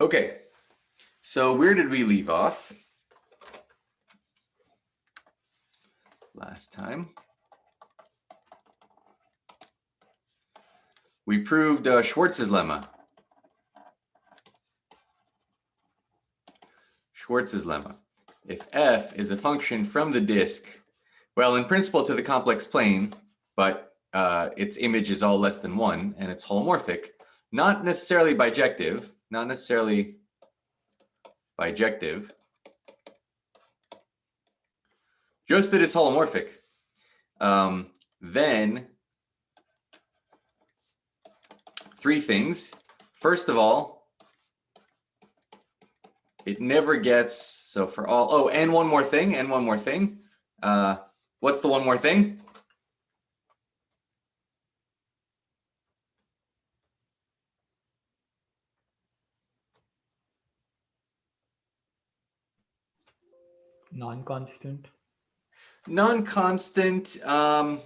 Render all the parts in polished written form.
Okay, so where did we leave off last time? We proved Schwarz's lemma. Schwarz's lemma. If f is a function from the disk, well, in principle to the complex plane, but its image is all less than 1 and it's holomorphic, not necessarily bijective, just that it's holomorphic, then three things. First of all, it never gets, so for all, oh, and one more thing. What's the one more thing? Non-constant. Non-constant. f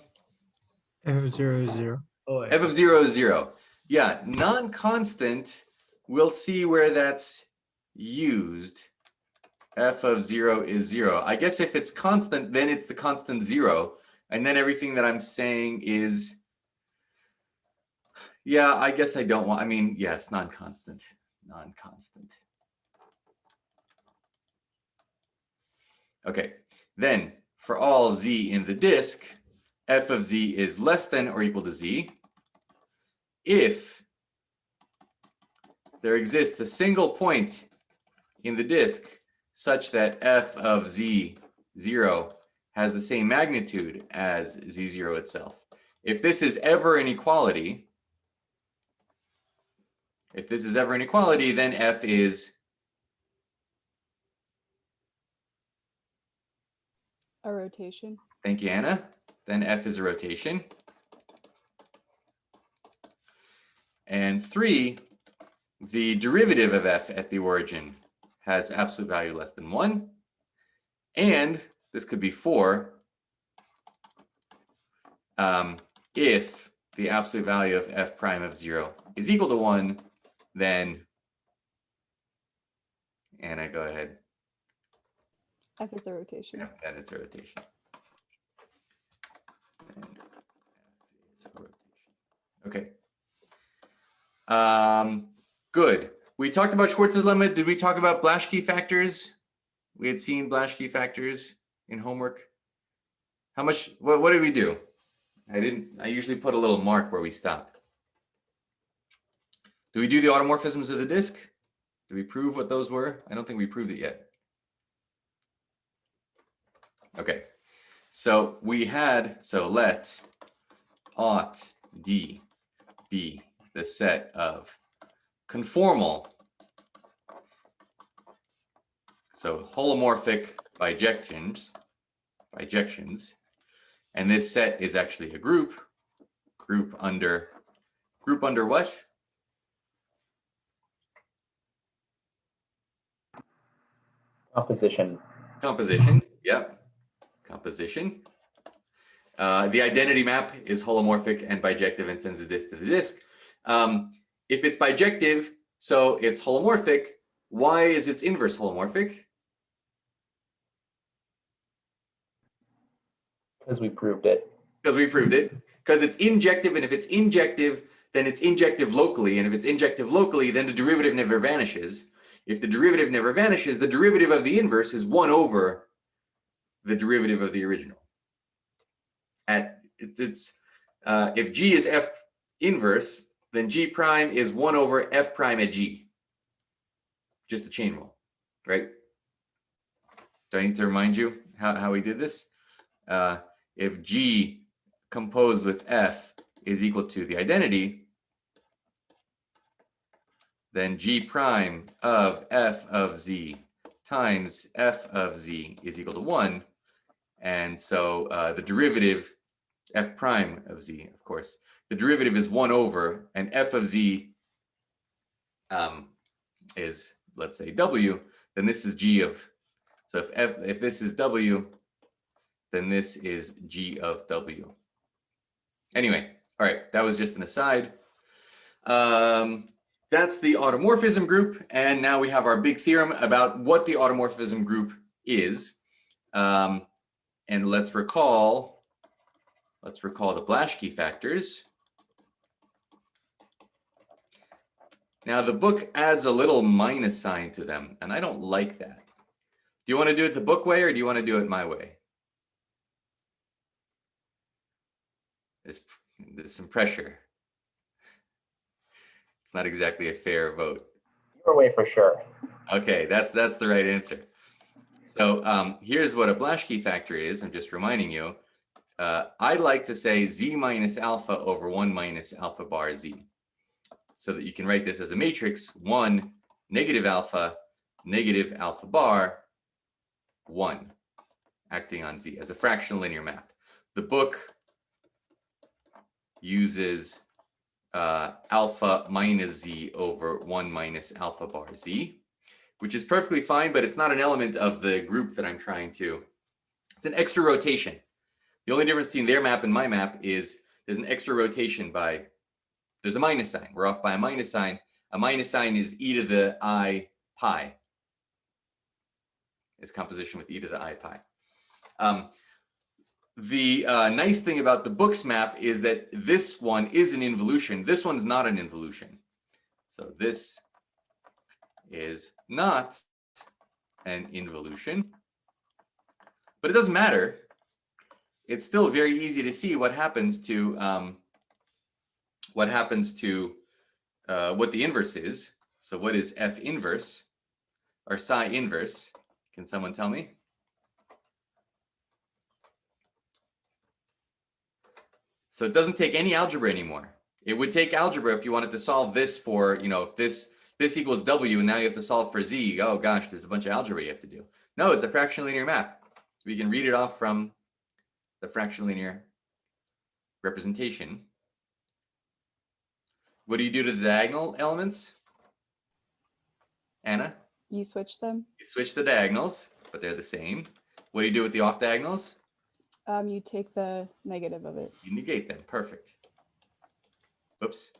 of 0 is 0. Oh, F of 0 is 0. Yeah, non-constant, we'll see where that's used. F of 0 is 0. I guess if it's constant, then it's the constant 0. And then everything that I'm saying is, yeah, I guess I don't want, I mean, yes, non-constant. Okay, then for all z in the disk, f of z is less than or equal to z if there exists a single point in the disk such that f of z0 has the same magnitude as z0 itself. If this is ever an equality, then f is a rotation. Thank you, Anna. Then f is a rotation. And 3, the derivative of f at the origin has absolute value less than 1. And this could be 4 if the absolute value of f prime of 0 is equal to 1, then, Anna, go ahead. F is a rotation. Yeah, then it's a rotation. And f is a rotation. Okay. Good. We talked about Schwarz's lemma. Did we talk about Blaschke factors? We had seen Blaschke factors in homework. How much, what did we do? I usually put a little mark where we stopped. Do we do the automorphisms of the disk? Did we prove what those were? I don't think we proved it yet. Okay. So we had, so let aut D be the set of conformal, so holomorphic bijections, and this set is actually a group under what? Composition. Yep, composition. The identity map is holomorphic and bijective and sends the disk to the disk. If it's bijective, so it's holomorphic, why is its inverse holomorphic? Because we proved it. Because it's injective, and if it's injective, then it's injective locally, and if it's injective locally, then the derivative never vanishes. If the derivative never vanishes, the derivative of the inverse is 1 over the derivative of the original. If G is F inverse, then G prime is 1 over F prime at G. Just a chain rule, right? Do I need to remind you how we did this? If G composed with F is equal to the identity, then G prime of F of Z times F of Z is equal to 1. And so the derivative, F prime of Z, of course, the derivative is 1 over, and F of Z is, let's say, W, then this is G of, so if this is W, then this is G of W. Anyway, all right, that was just an aside. that's the automorphism group. And now we have our big theorem about what the automorphism group is. And let's recall the Blaschke factors. Now the book adds a little minus sign to them, and I don't like that. Do you want to do it the book way or do you want to do it my way? There's some pressure. It's not exactly a fair vote. Your way for sure. Okay, that's the right answer. So here's what a Blaschke factor is. I'm just reminding you. I'd like to say z minus alpha over 1 minus alpha bar z. So that you can write this as a matrix, 1, negative alpha bar, 1, acting on z as a fractional linear map. The book uses alpha minus z over 1 minus alpha bar z, which is perfectly fine, but it's not an element of the group that I'm trying to. It's an extra rotation. The only difference between their map and my map is there's an extra rotation by, there's a minus sign. We're off by a minus sign. A minus sign is e to the I pi. It's composition with e to the I pi. The nice thing about the book's map is that this one is an involution. This one's not an involution. So this is not an involution, but it doesn't matter. It's still very easy to see what happens to what the inverse is. So what is F inverse or psi inverse? Can someone tell me? So it doesn't take any algebra anymore. It would take algebra if you wanted to solve this for, if this equals W and now you have to solve for Z. Oh gosh, there's a bunch of algebra you have to do. No, it's a fractional linear map. We can read it off from the fractional linear representation. What do you do to the diagonal elements? Anna? You switch them. You switch the diagonals, but they're the same. What do you do with the off diagonals? You take the negative of it. You negate them. Perfect. Oops.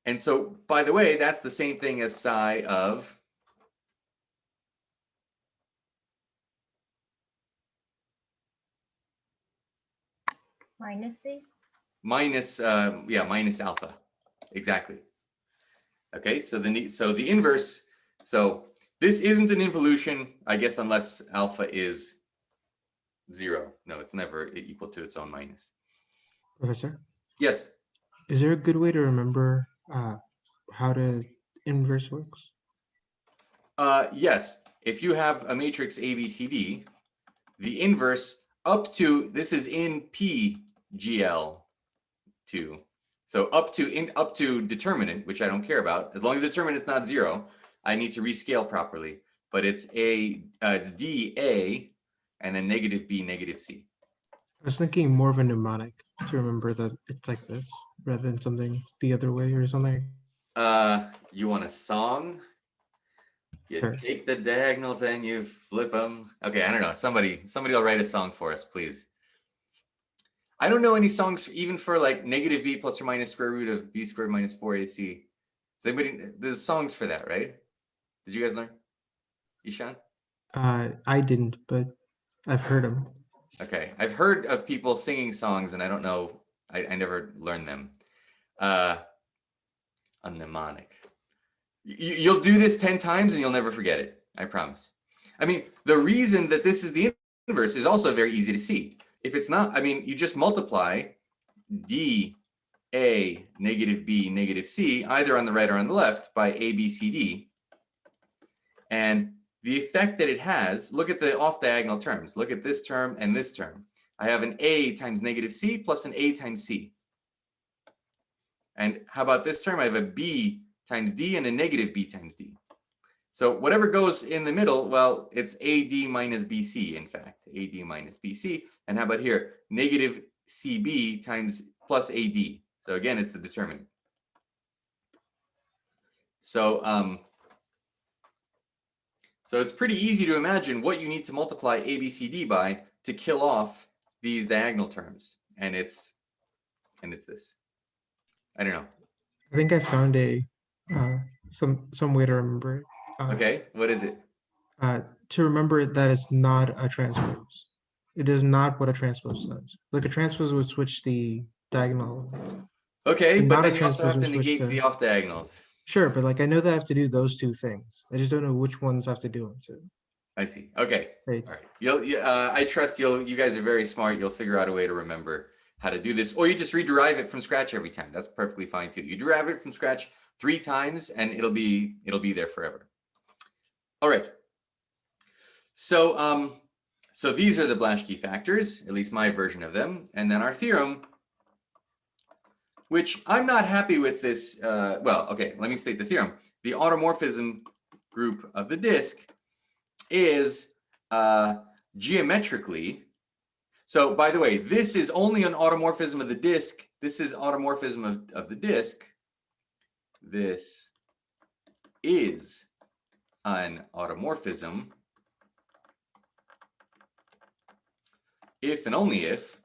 And so, by the way, that's the same thing as psi of minus c? Minus alpha. Exactly. Okay, so the inverse, so this isn't an involution, I guess, unless alpha is 0. No, it's never equal to its own minus. Professor, Yes. is there a good way to remember how the inverse works? Yes. If you have a matrix ABCD, the inverse up to, this is in PGL2. So up to determinant, which I don't care about, as long as determinant's not 0, I need to rescale properly. But it's it's dA and then negative B, negative C. I was thinking more of a mnemonic to remember that it's like this rather than something the other way or something. You want a song? You Sure. take the diagonals and you flip them. Okay, I don't know. Somebody will write a song for us, please. I don't know any songs even for like negative b plus or minus square root of b squared minus 4ac. Does anybody? There's songs for that, right? Did you guys learn? Ishan? I didn't, but I've heard them. Okay, I've heard of people singing songs, and I don't know. I never learned them. A mnemonic. You'll do this 10 times and you'll never forget it. I promise. I mean, the reason that this is the inverse is also very easy to see. If it's not, I mean, you just multiply d a negative b negative c either on the right or on the left by a b c d, and the effect that it has, look at the off diagonal terms. Look at this term and this term. I have an a times negative c plus an a times c. And how about this term? I have a b times d and a negative b times d. So whatever goes in the middle, well, it's AD minus BC, in fact, AD minus BC. And how about here? Negative CB times plus AD. So again, it's the determinant. So, so it's pretty easy to imagine what you need to multiply ABCD by to kill off these diagonal terms. And it's this. I don't know. I think I found a some way to remember it. Okay, what is it? To remember that it's not a transpose. It is not what a transpose does. Like a transpose would switch the diagonal elements. Okay, And but not a then you also transpose have to would switch negate the the. off diagonals. Sure, but like I know that I have to do those two things. I just don't know which ones I have to do them to. I see. Okay. Right. All right. I trust you guys are very smart. You'll figure out a way to remember how to do this, or you just rederive it from scratch every time. That's perfectly fine too. You derive it from scratch 3 times and it'll be there forever. All right. So so these are the Blaschke factors, at least my version of them, and then our theorem, which I'm not happy with this. Well, okay, let me state the theorem. The automorphism group of the disk is geometrically. So by the way, this is only an automorphism of the disk. This is automorphism of the disk. This is an automorphism if and only if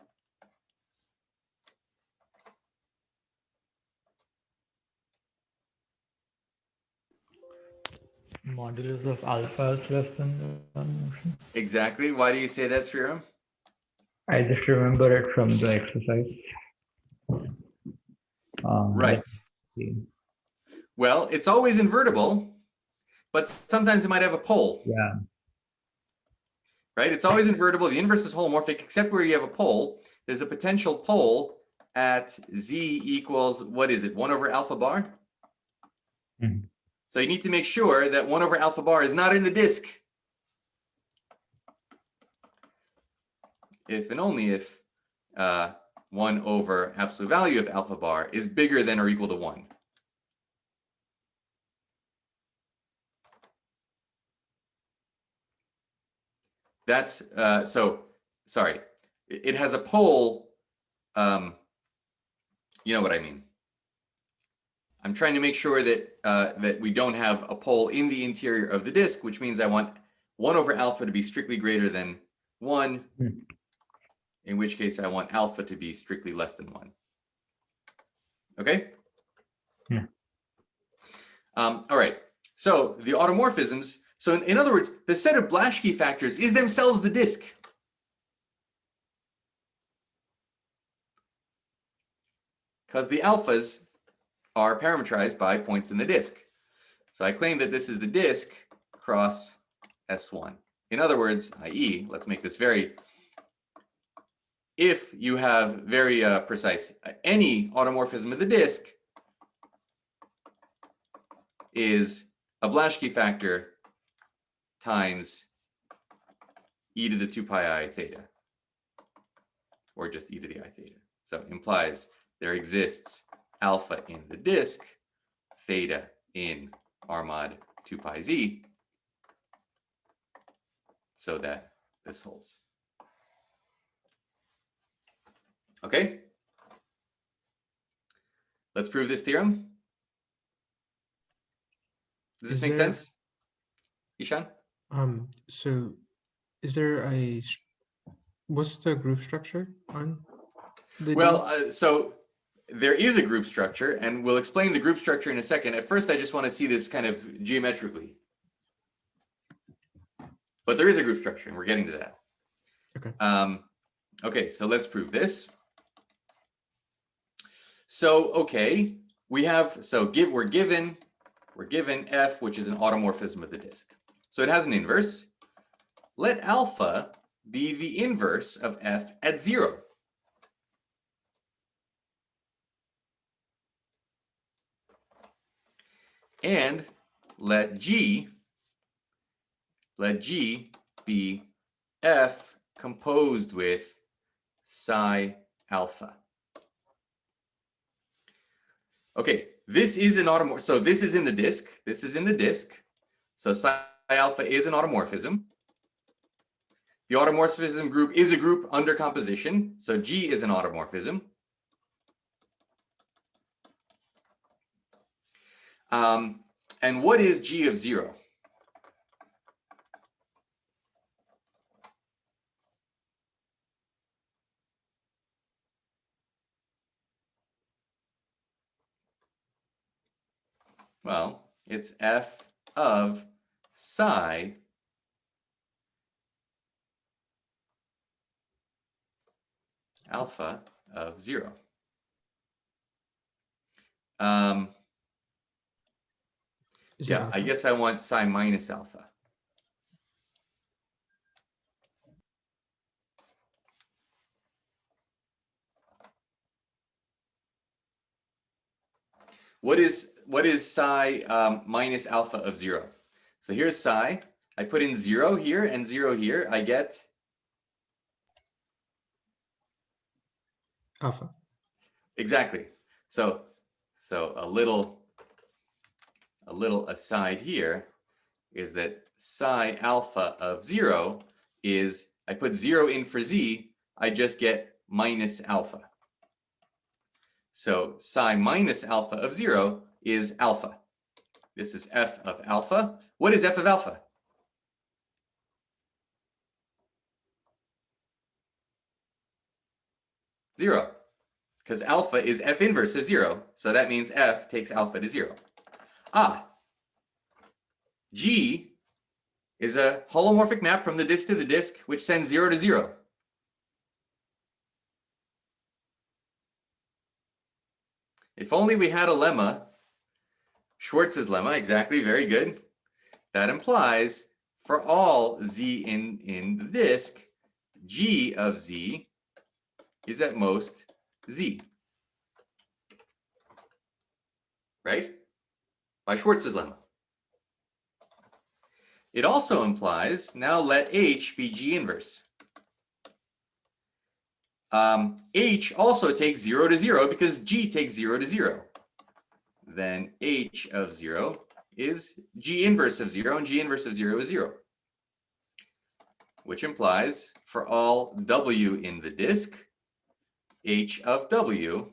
Modulus of alpha is less than 1 motion. exactly. Why do you say that's theorem? I just remember it from the exercise. Right. Well, it's always invertible, but sometimes it might have a pole. Yeah. Right? It's always invertible. The inverse is holomorphic, except where you have a pole. There's a potential pole at z equals, what is it, 1 over alpha bar? Mhm. So you need to make sure that 1 over alpha bar is not in the disk. If and only if 1 over absolute value of alpha bar is bigger than or equal to 1. That's, sorry, it has a pole, you know what I mean. I'm trying to make sure that that we don't have a pole in the interior of the disk, which means I want 1 over alpha to be strictly greater than 1, in which case I want alpha to be strictly less than 1. Okay? Yeah. All right. So the automorphisms, so in other words, the set of Blaschke factors is themselves the disk. Because the alphas are parametrized by points in the disk. So I claim that this is the disk cross S1. In other words, i.e., let's make this very, if you have very precise, any automorphism of the disk is a Blaschke factor times e to the 2 pi I theta, or just e to the I theta. So it implies there exists alpha in the disk, theta in R mod 2 pi z, so that this holds. Okay? Let's prove this theorem. Does this make sense, Ishan? So is there what's the group structure on the Well, so there is a group structure, and we'll explain the group structure in a second. At first, I just want to see this kind of geometrically. But there is a group structure, and we're getting to that. Okay. Okay, so let's prove this. So, okay, we have, so we're given f, which is an automorphism of the disk. So it has an inverse. Let alpha be the inverse of f at 0. And let G be f composed with psi alpha. Okay, this is an automorphism. So this is in the disk. This is in the disk. So psi alpha is an automorphism. The automorphism group is a group under composition. So G is an automorphism. And what is G of 0? Well, it's f of psi alpha of 0. Is it Yeah, I alpha? guess I want psi minus alpha. What is psi minus alpha of 0? So here's psi. I put in 0 here and 0 here. I get Alpha. exactly. So a little aside here is that psi alpha of 0 is, I put 0 in for z, I just get minus alpha. So psi minus alpha of 0 is alpha. This is f of alpha. What is f of alpha? Zero. Because alpha is f inverse of 0. So that means f takes alpha to 0. G is a holomorphic map from the disk to the disk, which sends 0 to 0. If only we had a lemma, Schwarz's lemma, exactly, very good. That implies for all z in the disk, g of z is at most z. Right? By Schwarz's lemma. It also implies, now let H be G inverse. H also takes 0 to 0 because G takes 0 to 0. Then H of 0 is G inverse of 0, and G inverse of 0 is 0. Which implies for all W in the disk, H of W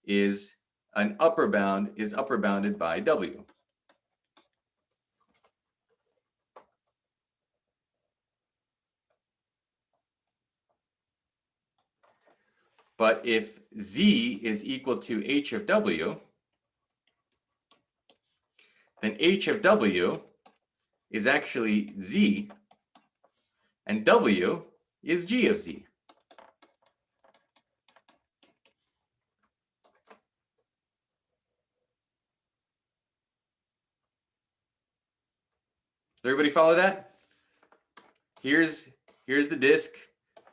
is an upper bound, is upper bounded by W. But if Z is equal to H of W, then H of W is actually Z, and W is G of Z. Does everybody follow that? Here's the disk.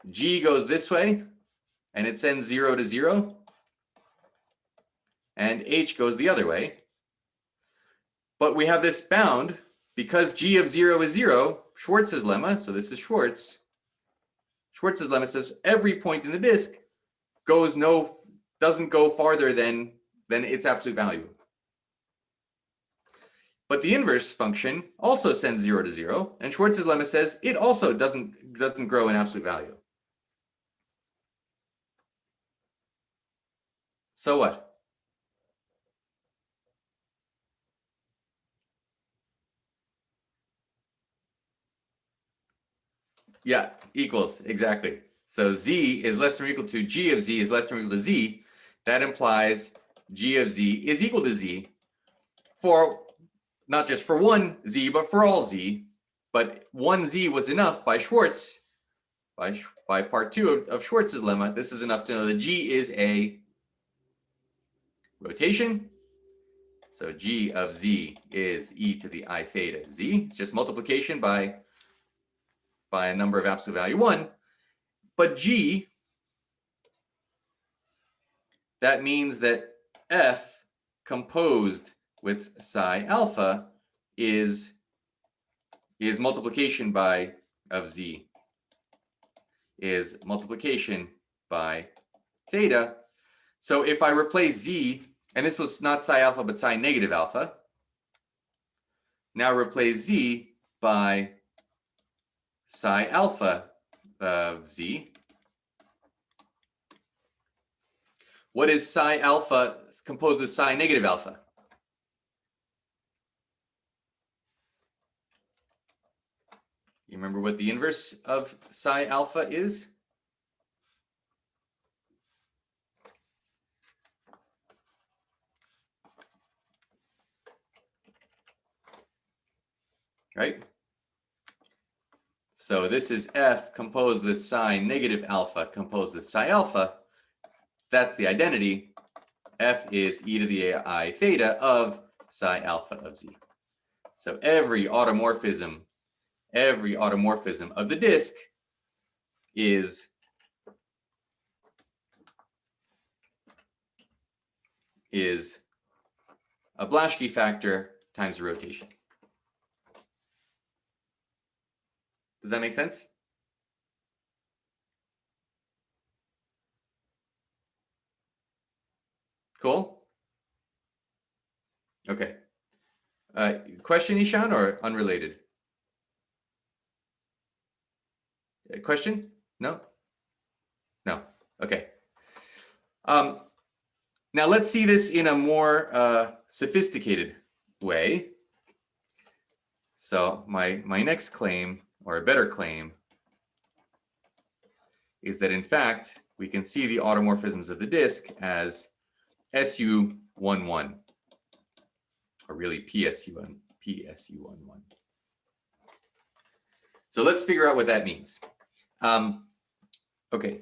G goes this way, and it sends 0 to 0. And H goes the other way. But we have this bound, because G of 0 is 0, Schwarz's lemma, so this is Schwarz's lemma says every point in the disk doesn't go farther than its absolute value. But the inverse function also sends 0 to 0, and Schwarz's lemma says it also doesn't grow in absolute value. So what? Yeah, equals, exactly. So z is less than or equal to g of z is less than or equal to z. That implies g of z is equal to z for not just for one z, but for all z. But one z was enough by Schwarz, by part 2 of Schwarz's lemma. This is enough to know that g is a rotation. So g of z is e to the I theta z. It's just multiplication by a number of absolute value 1. But G, that means that F composed with psi alpha is multiplication by of Z is multiplication by theta. So if I replace Z, and this was not psi alpha, but psi negative alpha, now replace Z by psi alpha of Z. What is psi alpha composed with psi negative alpha? You remember what the inverse of psi alpha is? right? So this is F composed with psi negative alpha composed with psi alpha. That's the identity. F is e to the I theta of psi alpha of Z. So every automorphism of the disk is a Blaschke factor times the rotation. Does that make sense? Cool. Okay. Question, Ishan, or unrelated? Question? No? No. Okay. Now let's see this in a more sophisticated way. So my next claim, or a better claim, is that in fact we can see the automorphisms of the disk as SU11, or really PSU11. So let's figure out what that means. Okay,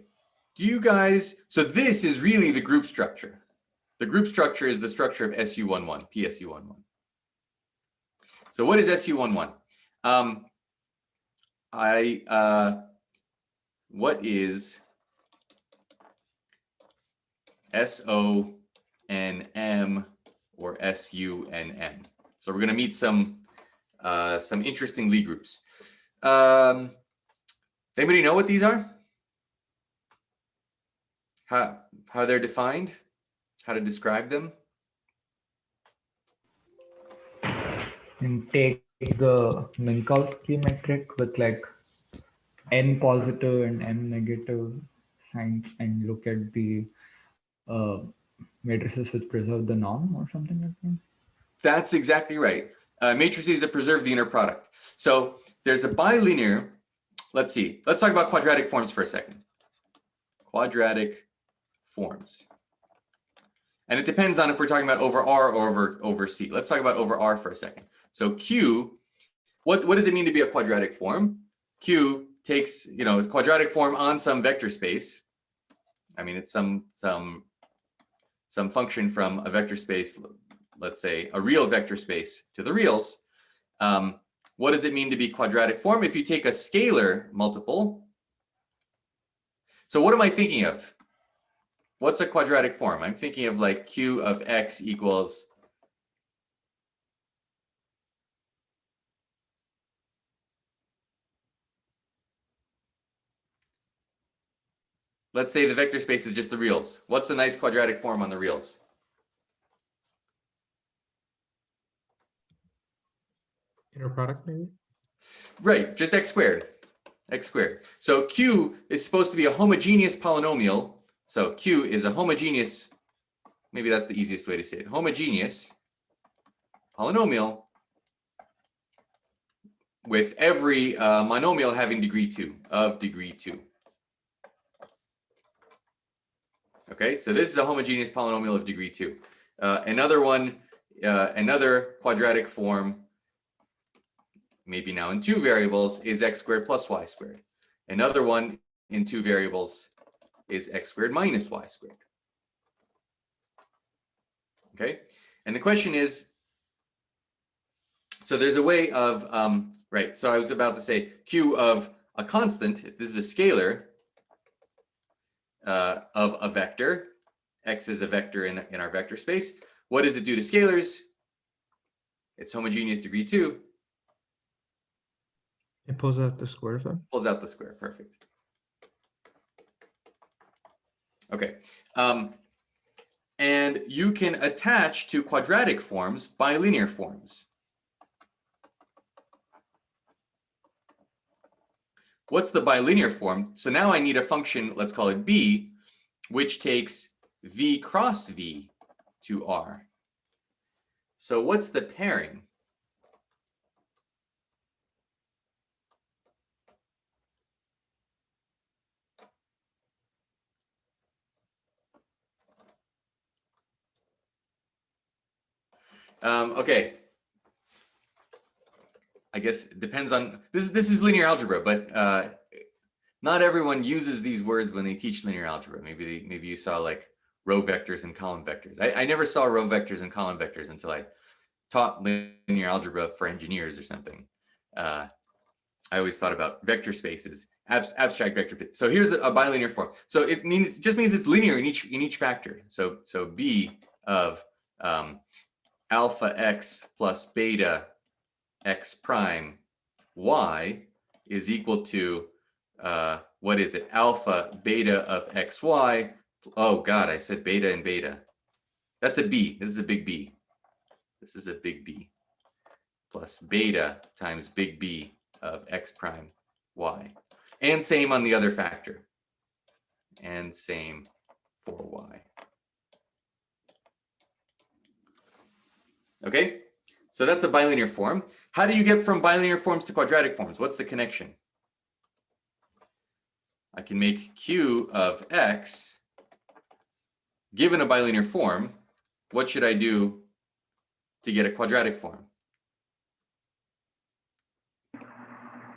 do you guys, so this is really the group structure. The group structure is the structure of SU11, PSU11. So what is SU11? What is SONM or SUNM? So we're going to meet some interesting Lie groups. Does anybody know what these are? How they're defined? How to describe them? And take the Minkowski metric with like n positive and n negative signs and look at the matrices which preserve the norm or something like that. That's exactly right. Matrices that preserve the inner product. So there's a bilinear. Let's see. Let's talk about quadratic forms for a second. Quadratic forms. And it depends on if we're talking about over R or over C. Let's talk about over R for a second. So Q, what does it mean to be a quadratic form? Q takes, a quadratic form on some vector space. I mean, it's some function from a vector space, let's say a real vector space to the reals. What does it mean to be quadratic form? If you take a scalar multiple. So what am I thinking of? What's a quadratic form? I'm thinking of like Q of X equals let's say the vector space is just the reals. What's a nice quadratic form on the reals? Inner product, maybe? Right, just x squared. X squared. So Q is supposed to be a homogeneous polynomial. So Q is a homogeneous, maybe that's the easiest way to say it, homogeneous polynomial with every monomial having degree 2, of degree 2. Okay, so this is a homogeneous polynomial of degree 2. Another one, another quadratic form, maybe now in 2 variables, is x squared plus y squared. Another one in 2 variables is x squared minus y squared. Okay, and the question is, so there's a way of, right, so I was about to say Q of a constant, if this is a scalar, of a vector, x is a vector in our vector space. What does it do to scalars? It's homogeneous degree 2. It pulls out the square effect. Pulls out the square, perfect. Okay, and you can attach to quadratic forms bilinear forms. What's the bilinear form? So now I need a function, let's call it B, which takes V cross V to R. So what's the pairing? Okay. I guess it depends on, this is linear algebra, but not everyone uses these words when they teach linear algebra. Maybe you saw like row vectors and column vectors. I never saw row vectors and column vectors until I taught linear algebra for engineers or something. I always thought about vector spaces, abstract vector. So here's a bilinear form. So it just means it's linear in each factor. So B of alpha x plus beta x prime y is equal to what is it? Alpha beta of xy. Oh God, I said beta and beta. That's a B. This is a big B. This is a big B. Plus beta times big B of x prime y. And same on the other factor. And same for y. Okay, so that's a bilinear form. How do you get from bilinear forms to quadratic forms? What's the connection? I can make q of x, given a bilinear form, what should I do to get a quadratic form?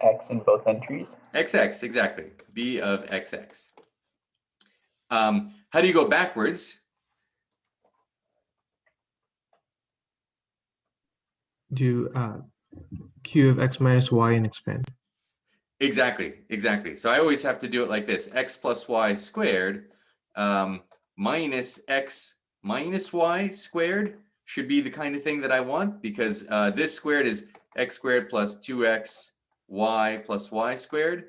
X in both entries. XX, exactly. B of XX. How do you go backwards? Do q of x minus y and expand. Exactly. So I always have to do it like this. X plus y squared minus x minus y squared should be the kind of thing that I want, because this squared is x squared plus 2x y plus y squared.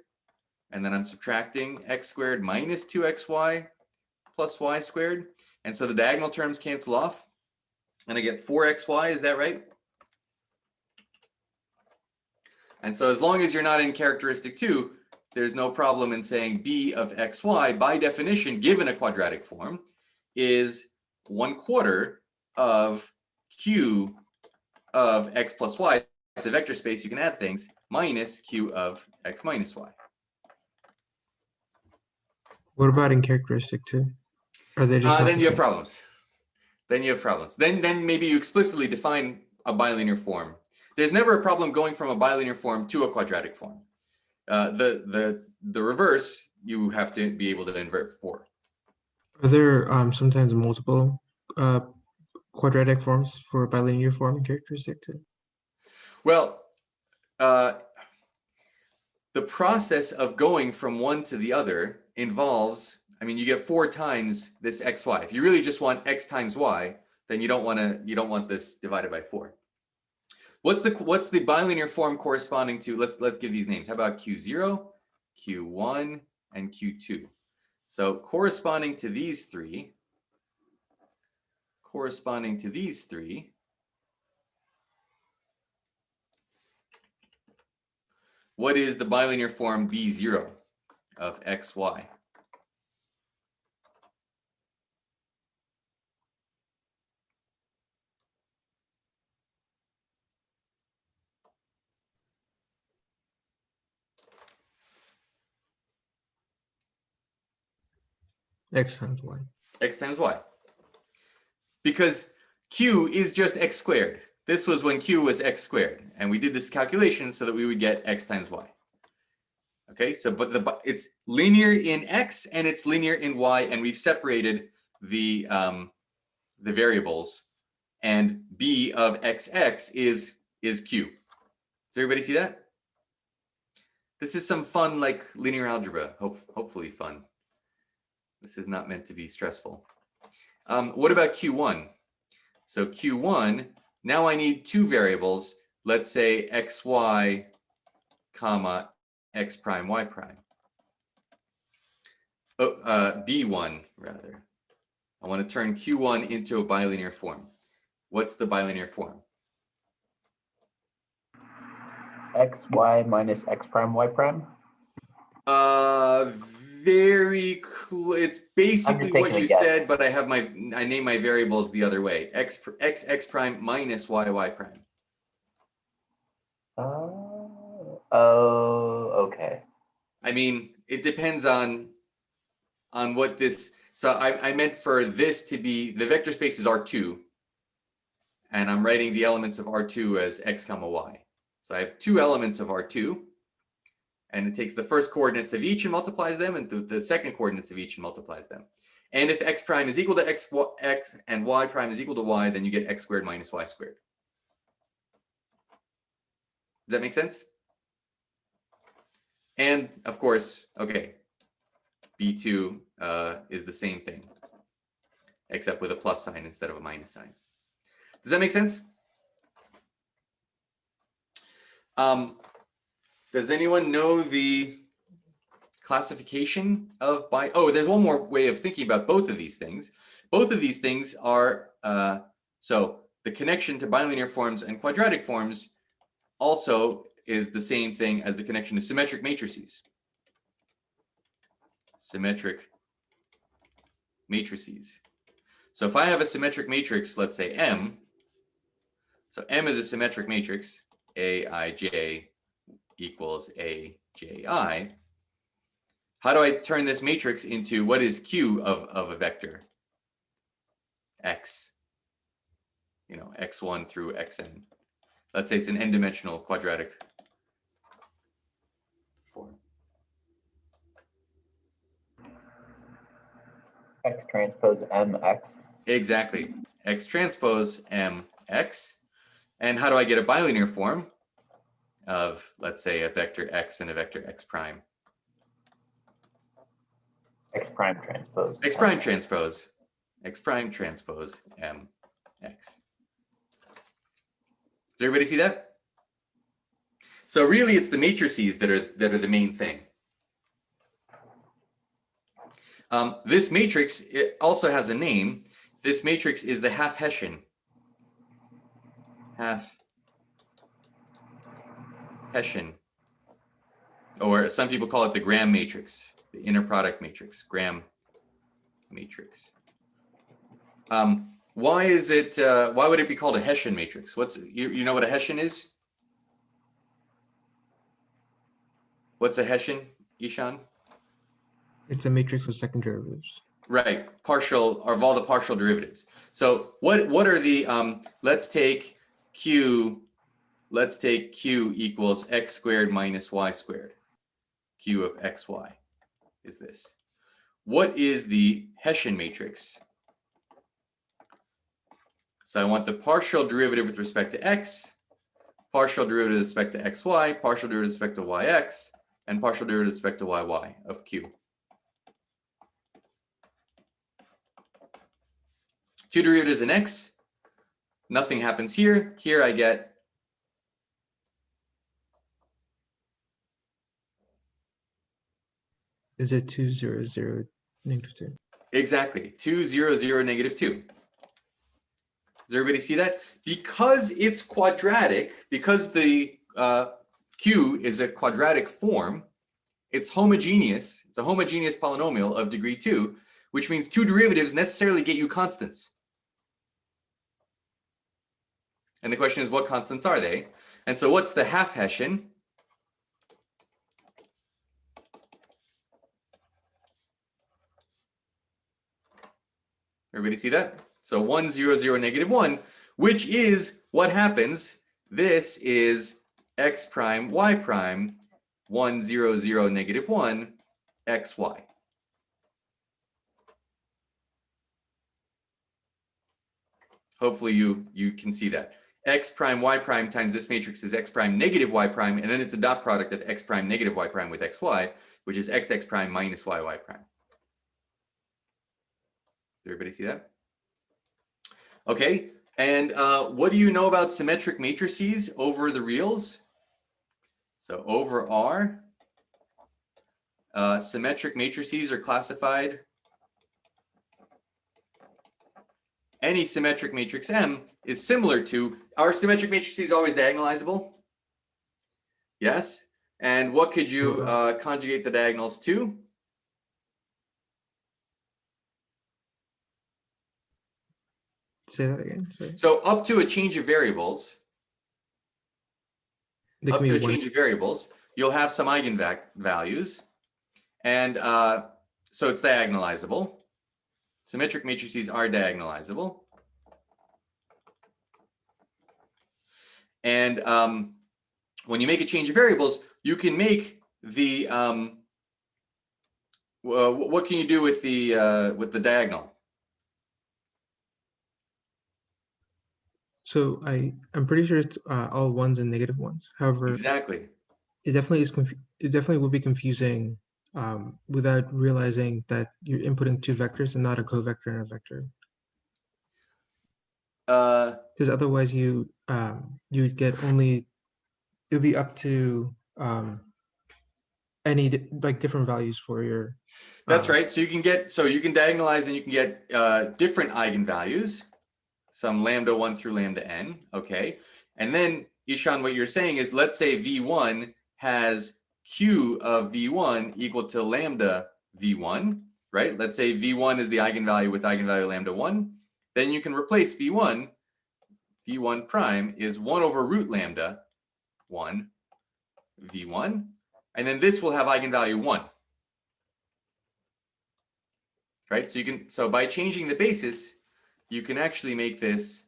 And then I'm subtracting x squared minus 2xy plus y squared. And so the diagonal terms cancel off. And I get 4xy, is that right? And so as long as you're not in characteristic 2, there's no problem in saying b of xy, by definition, given a quadratic form, is 1/4 of q of x plus y. It's a vector space, you can add things, minus q of x minus y. What about in characteristic 2? Are they just Then you have problems. Then maybe you explicitly define a bilinear form. There's never a problem going from a bilinear form to a quadratic form. The reverse, you have to be able to invert for. Are there sometimes multiple quadratic forms for bilinear form in characteristic 2? Well, the process of going from one to the other involves, I mean, you get 4 times this xy. If you really just want x times y, then you don't want this divided by 4. What's the bilinear form corresponding to? Let's give these names. How about q0, q1, and q2? So corresponding to these three, what is the bilinear form b0 of xy? X times y. X times y. Because q is just x squared. This was when q was x squared. And we did this calculation so that we would get x times y. Okay, so but it's linear in x and it's linear in y, and we've separated the variables, and b of xx is q. Does everybody see that? This is some fun, like linear algebra, hopefully fun. This is not meant to be stressful. What about q1? So q1, now I need 2 variables. Let's say xy, comma, x prime, y prime. b1 rather. I want to turn q1 into a bilinear form. What's the bilinear form? Xy minus x prime, y prime. It's basically what you guess. said, but I name my variables the other way. X prime minus y prime. Oh, okay. I mean, it depends on what this. So I meant for this to be, the vector space is R2, and I'm writing the elements of R2 as x comma y. So I have two elements of R2, and it takes the first coordinates of each and multiplies them, and the second coordinates of each and multiplies them. And if x prime is equal to x and y prime is equal to y, then you get x squared minus y squared. Does that make sense? And of course, okay, B2 is the same thing, except with a plus sign instead of a minus sign. Does that make sense? Does anyone know the classification of oh, there's one more way of thinking about both of these things. Both of these things are, so the connection to bilinear forms and quadratic forms also is the same thing as the connection to symmetric matrices. Symmetric matrices. So if I have a symmetric matrix, let's say M, so M is a symmetric matrix, Aij equals Aj. How do I turn this matrix into what is Q of a vector? X, x1 through xn. Let's say it's an n-dimensional quadratic form. X transpose MX. Exactly. X transpose MX. And how do I get a bilinear form of, let's say, a vector x and a vector x prime? X prime transpose. X prime transpose. X prime transpose MX. Does everybody see that? So really, it's the matrices that are the main thing. This matrix, it also has a name. This matrix is the half Hessian. Half Hessian. Or some people call it the Gram matrix, the inner product matrix, Gram matrix. Why is it? Why would it be called a Hessian matrix? You know what a Hessian is? What's a Hessian, Ishan? It's a matrix of second derivatives. Right, partial of all the partial derivatives. So what are the? Let's take Q equals x squared minus y squared. Q of xy is this. What is the Hessian matrix? So I want the partial derivative with respect to x, partial derivative with respect to xy, partial derivative with respect to yx, and partial derivative with respect to yy of Q. Two derivatives in x, nothing happens here. Here I get Is it 2, 0, 0, -2? exactly 2, 0, 0, -2. Does everybody see that? Because it's quadratic, because the Q is a quadratic form, it's homogeneous. It's a homogeneous polynomial of degree 2, which means two derivatives necessarily get you constants. And the question is, what constants are they? And so what's the half Hessian? Everybody see that? So 1, 0, 0, -1, which is what happens. This is x prime, y prime, 1, 0, 0, -1, xy. Hopefully you can see that. X prime, y prime times this matrix is x prime negative y prime, and then it's a dot product of x prime negative y prime with xy, which is x prime minus y prime. Did everybody see that? Okay, and what do you know about symmetric matrices over the reals? So over R, symmetric matrices are classified. Any symmetric matrix M is similar to, are symmetric matrices always diagonalizable? Yes. And what could you conjugate the diagonals to? Say that again. Sorry. So up to a change of variables, There up can to be a one. change of variables, you'll have some eigenvalues. And so it's diagonalizable. Symmetric matrices are diagonalizable. And when you make a change of variables, you can make the what can you do with the diagonal? So I'm pretty sure it's all ones and negative ones. However, Exactly. it definitely is it definitely will be confusing without realizing that you're inputting two vectors and not a covector and a vector. Because otherwise you would get only, it would be up to any different values for your. That's right. So you can diagonalize and you can get different eigenvalues, some lambda 1 through lambda n. Okay. And then, Ishan, what you're saying is, let's say V1 has Q of V1 equal to lambda V1, right? Let's say V1 is the eigenvalue with eigenvalue lambda 1. Then you can replace V1. V1 prime is 1 over root lambda 1 V1. And then this will have eigenvalue 1. Right? So by changing the basis, you can actually make this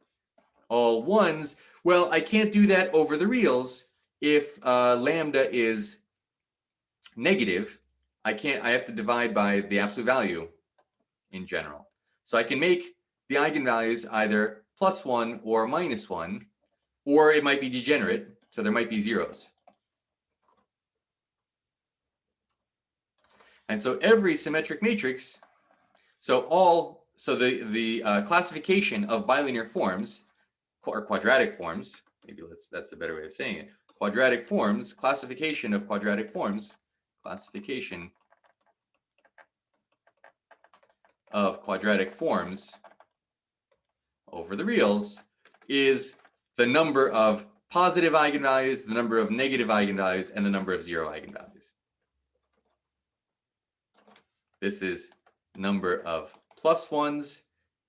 all ones. Well, I can't do that over the reals if lambda is negative. I have to divide by the absolute value in general. So I can make the eigenvalues either +1 or -1, or it might be degenerate, so there might be zeros. And so every symmetric matrix, so the classification of bilinear forms or quadratic forms, maybe that's a better way of saying it. Quadratic forms, classification of quadratic forms, classification of quadratic forms over the reals is the number of positive eigenvalues, the number of negative eigenvalues, and the number of zero eigenvalues. This is number of plus ones.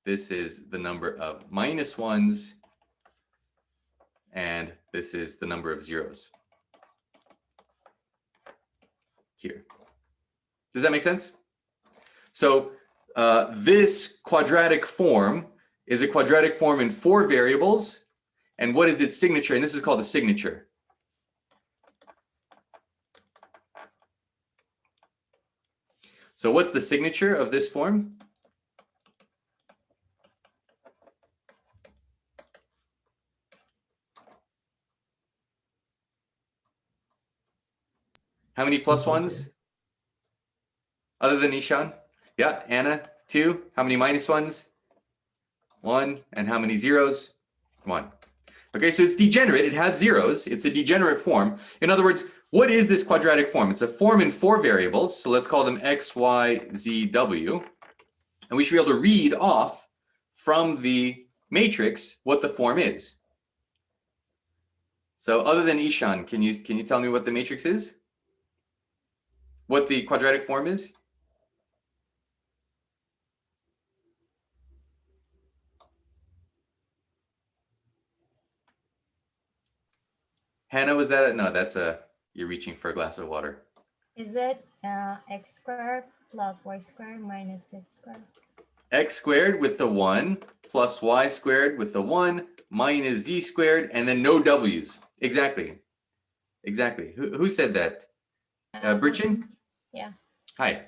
This is the number of minus ones. And this is the number of zeros here. Does that make sense? So this quadratic form is a quadratic form in 4 variables. And what is its signature? And this is called a signature. So what's the signature of this form? How many plus ones? Other than Ishan? Yeah, Anna, 2. How many minus ones? 1. And how many zeros? 1. Okay, so it's degenerate. It has zeros. It's a degenerate form. In other words, what is this quadratic form? It's a form in 4 variables. So let's call them x, y, z, w. And we should be able to read off from the matrix what the form is. So other than Ishan, can you tell me what the matrix is? What the quadratic form is? Hannah, was that? No, that's you're reaching for a glass of water. Is it x squared plus y squared minus z squared? X squared with the 1 plus y squared with the 1 minus z squared, and then no w's. Exactly. Exactly. Who said that? Brichin? Yeah. Hi.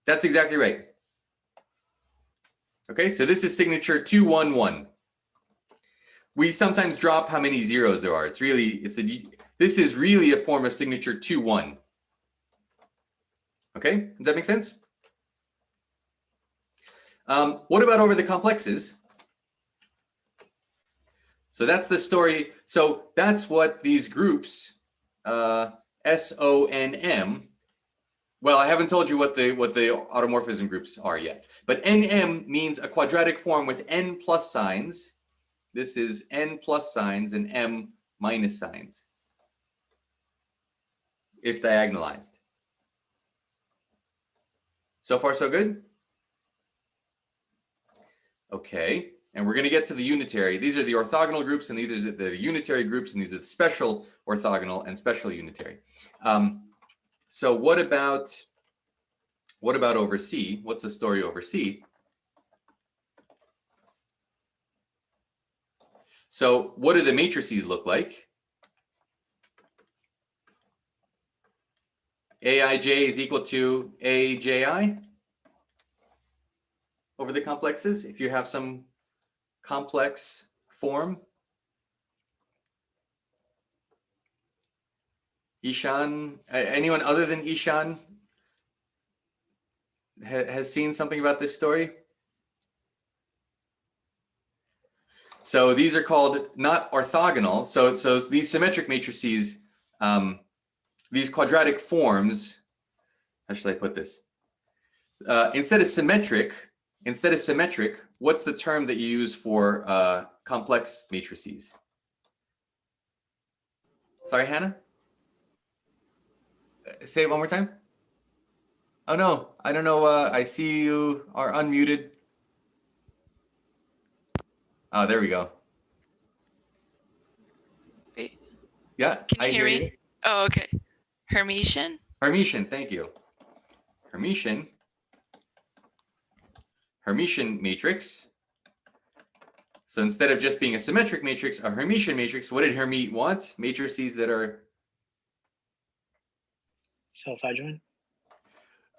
That's exactly right. Okay, so this is signature 211. We sometimes drop how many zeros there are. This is really a form of signature 21. Okay, does that make sense? What about over the complexes? So that's the story. So that's what these groups, SONM. Well, I haven't told you what the automorphism groups are yet. But NM means a quadratic form with n plus signs. This is n plus signs and m minus signs, if diagonalized. So far, so good? Okay, and we're going to get to the unitary. These are the orthogonal groups, and these are the unitary groups, and these are the special orthogonal and special unitary. So what about over C? What's the story over C? So what do the matrices look like? Aij is equal to Aji over the complexes if you have some complex form. Ishan, anyone other than Ishan has seen something about this story? So these are called not orthogonal. So these symmetric matrices, these quadratic forms, how should I put this? Instead of symmetric, what's the term that you use for complex matrices? Sorry, Hannah? Say it one more time. Oh no, I don't know. I see you are unmuted. Oh, there we go. Wait, Yeah, can you I hear hear me? you. Oh, okay. Hermitian? Hermitian, thank you. Hermitian matrix. So instead of just being a symmetric matrix, a Hermitian matrix, what did Hermite want? Matrices that are self-adjoint.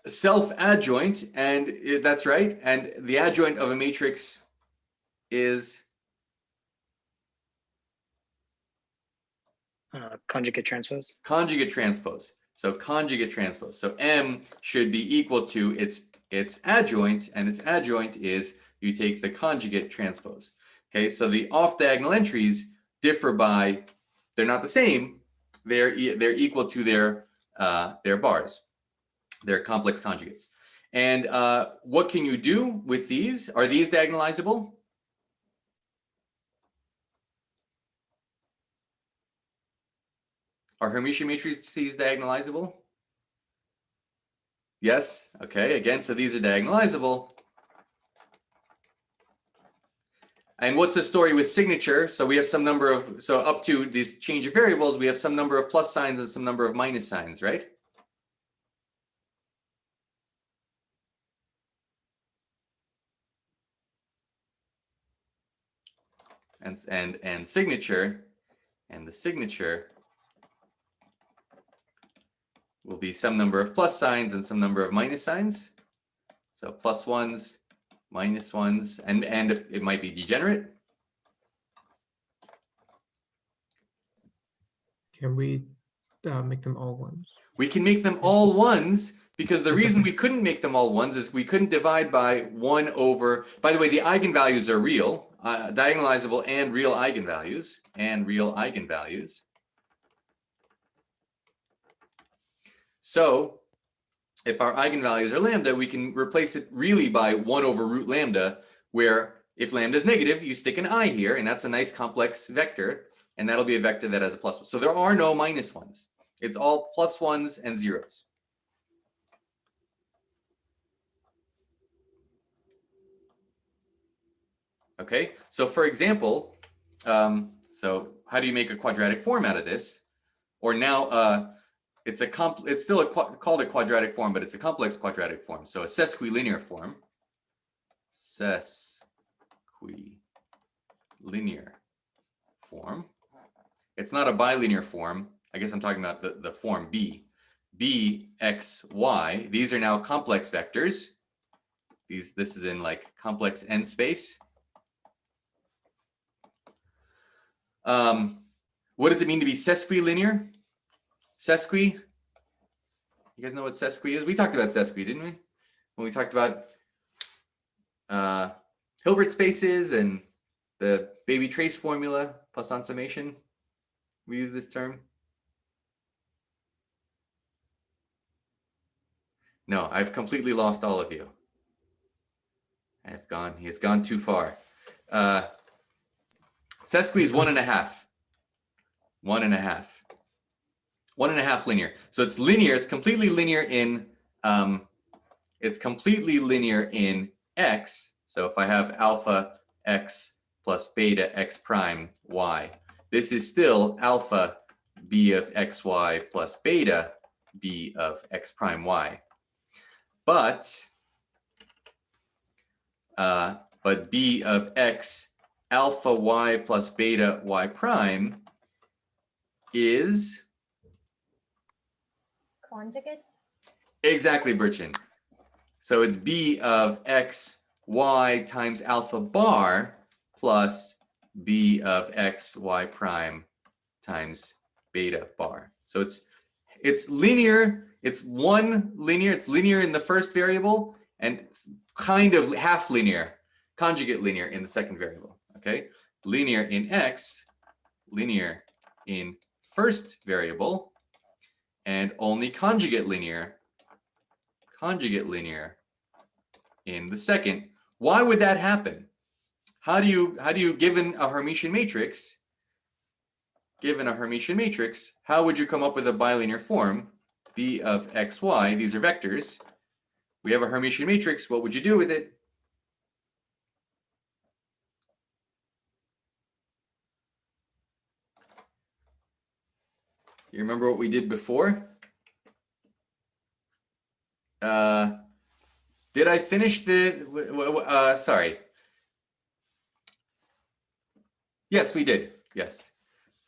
Self-adjoint, and that's right. And the adjoint of a matrix is Conjugate transpose. Conjugate transpose. So conjugate transpose. So M should be equal to its adjoint, and its adjoint is you take the conjugate transpose. Okay, so the off-diagonal entries differ by, they're not the same. They're equal to their bars. They're complex conjugates. And what can you do with these? Are these diagonalizable? Are Hermitian matrices diagonalizable? Yes. Okay. Again, so these are diagonalizable. And what's the story with signature? So we have some number of, so up to this change of variables, we have some number of plus signs and some number of minus signs, right? And signature, and the signature will be some number of plus signs and some number of minus signs. So plus ones, minus ones, and it might be degenerate. Can we make them all ones? We can make them all ones because the reason we couldn't make them all ones is we couldn't divide by 1 over, by the way, the eigenvalues are real, diagonalizable and real eigenvalues, So if our eigenvalues are lambda, we can replace it really by 1 over root lambda, where if lambda is negative, you stick an I here, and that's a nice complex vector, and that'll be a vector that has a plus 1. So there are no minus ones. It's all plus ones and zeros. Okay, so for example, so how do you make a quadratic form out of this? Or now it's still called a quadratic form, but it's a complex quadratic form. So a sesquilinear form. It's not a bilinear form. I guess I'm talking about the form B. B, X, Y. These are now complex vectors. This is in like complex n space. What does it mean to be sesquilinear? Sesqui? You guys know what sesqui is? We talked about sesqui, didn't we? When we talked about Hilbert spaces and the baby trace formula, Poisson summation. We use this term. No, I've completely lost all of you. He has gone too far. Sesqui is 1.5. 1.5. 1.5 linear. So it's linear. It's completely linear in. X. So if I have alpha x plus beta x prime y, this is still alpha b of xy plus beta b of x prime y. But b of x alpha y plus beta y prime is Conjugate? Exactly, Burchin. So it's B of x, y times alpha bar plus B of x, y prime times beta bar. So it's linear. It's linear in the first variable and kind of half linear, conjugate linear in the second variable. Okay, linear in x, linear in first variable, and only conjugate linear in the second. Why would that happen? How do you given a Hermitian matrix, how would you come up with a bilinear form? B of x, y, these are vectors. We have a Hermitian matrix, what would you do with it? You remember what we did before? Did I finish the, sorry. Yes, we did, yes.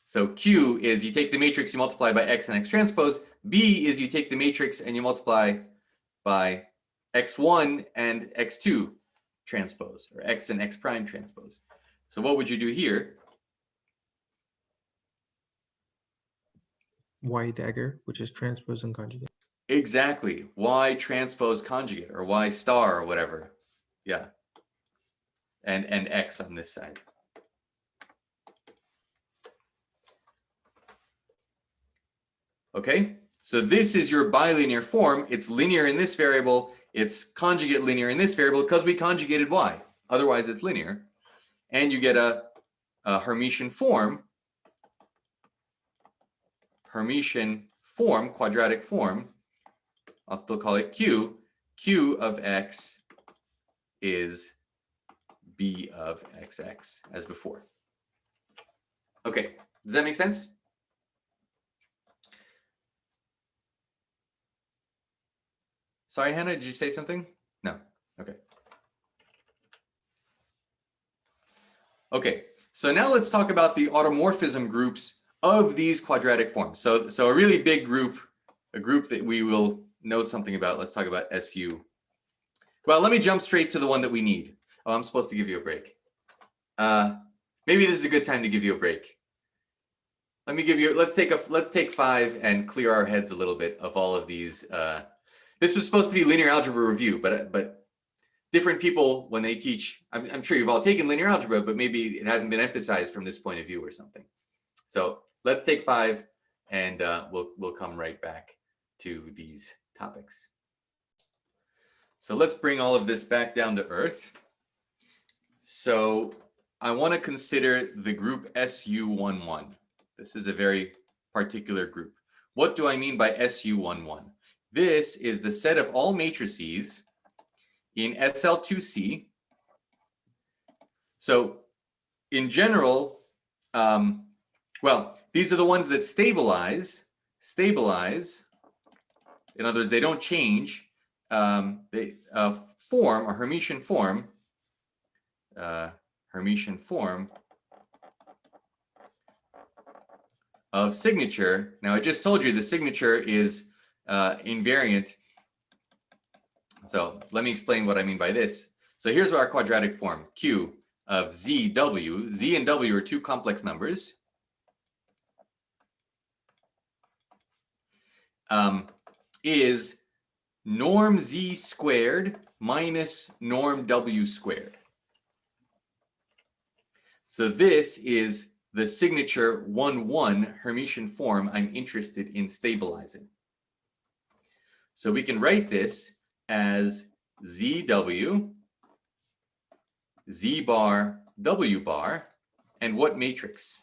So Q is you take the matrix, you multiply by x and x transpose. B is you take the matrix and you multiply by x1 and x2 transpose, or x and x prime transpose. So what would you do here? Y dagger, which is transpose and conjugate. Exactly, y transpose conjugate, or y star, or whatever. Yeah, and x on this side. Okay, so this is your bilinear form. It's linear in this variable. It's conjugate linear in this variable because we conjugated y. Otherwise, it's linear. And you get a Hermitian form. Quadratic form. I'll still call it Q. Q of x is B of xx as before. Okay, does that make sense? Sorry, Hannah, did you say something? No. Okay. Okay, so now let's talk about the automorphism groups of these quadratic forms. So a really big group, a group that we will know something about. Let's talk about SU. Well, let me jump straight to the one that we need. Oh, I'm supposed to give you a break. Maybe this is a good time to give you a break. Let's take 5 and clear our heads a little bit of all of these. This was supposed to be linear algebra review, but different people, when they teach, I'm sure you've all taken linear algebra, but maybe it hasn't been emphasized from this point of view or something. So let's take 5 and we'll come right back to these topics. So let's bring all of this back down to earth. So I want to consider the group SU11. This is a very particular group. What do I mean by SU11? This is the set of all matrices in SL2C. So in general, well, these are the ones that stabilize. In other words, they don't change. They form a Hermitian form. Of signature. Now I just told you the signature is invariant. So let me explain what I mean by this. So here's our quadratic form, Q of ZW. Z and W are two complex numbers. Is norm Z squared minus norm W squared. So this is the signature 1-1 Hermitian form I'm interested in stabilizing. So we can write this as ZW, Z bar, W bar, and what matrix?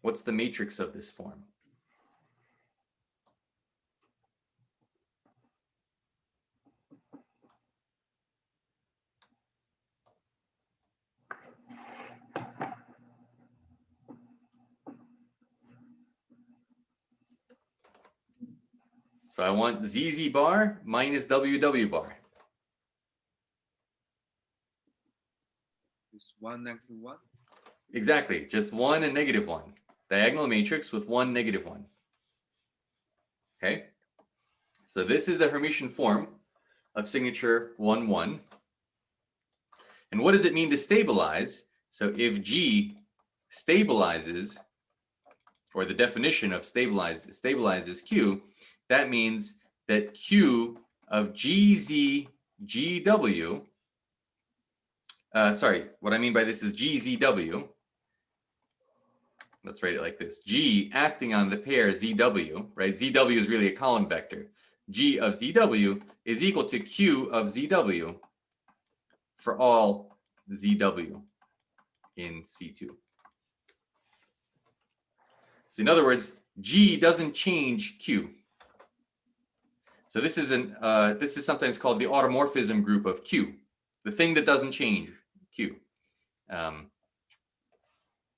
What's the matrix of this form? So I want ZZ bar minus WW bar. Just 1, -1? Exactly, just 1 and -1. Diagonal matrix with 1, -1. Okay. So this is the Hermitian form of signature 1, 1. And what does it mean to stabilize? So if G stabilizes, or the definition of stabilizes Q, that means that Q of GZ GW, sorry, what I mean by this is GZW. Let's write it like this. G acting on the pair ZW, right? ZW is really a column vector. G of ZW is equal to Q of ZW for all ZW in C2. So in other words, G doesn't change Q. So this is sometimes called the automorphism group of Q, the thing that doesn't change Q.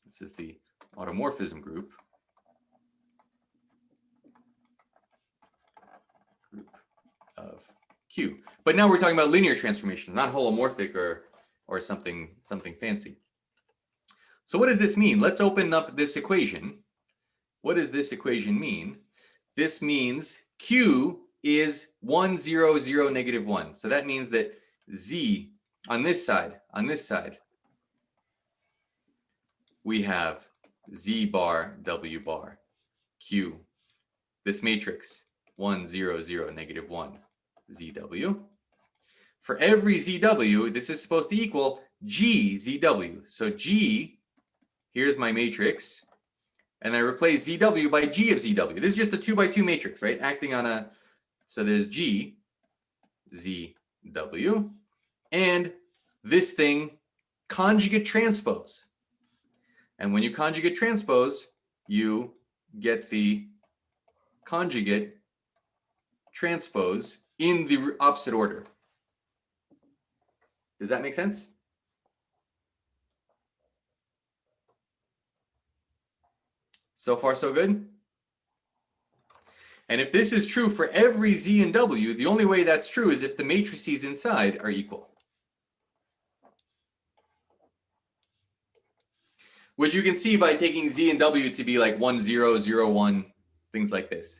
This is the automorphism group of Q. But now we're talking about linear transformations, not holomorphic or something fancy. So what does this mean? Let's open up this equation. What does this equation mean? This means Q is 1, 0, 0, negative 1. So that means that Z on this side, we have Z bar, W bar, Q. This matrix, 1, 0, 0, negative 1, ZW. For every ZW, this is supposed to equal G ZW. So G, here's my matrix, and I replace ZW by G of ZW. This is just a 2 by 2 matrix, right? Acting on a, so there's G, ZW, and this thing, conjugate transpose. And when you conjugate transpose, you get the conjugate transpose in the opposite order. Does that make sense? So far, so good? And if this is true for every Z and W, the only way that's true is if the matrices inside are equal. Which you can see by taking Z and W to be like 1, 0, 0, 1, things like this.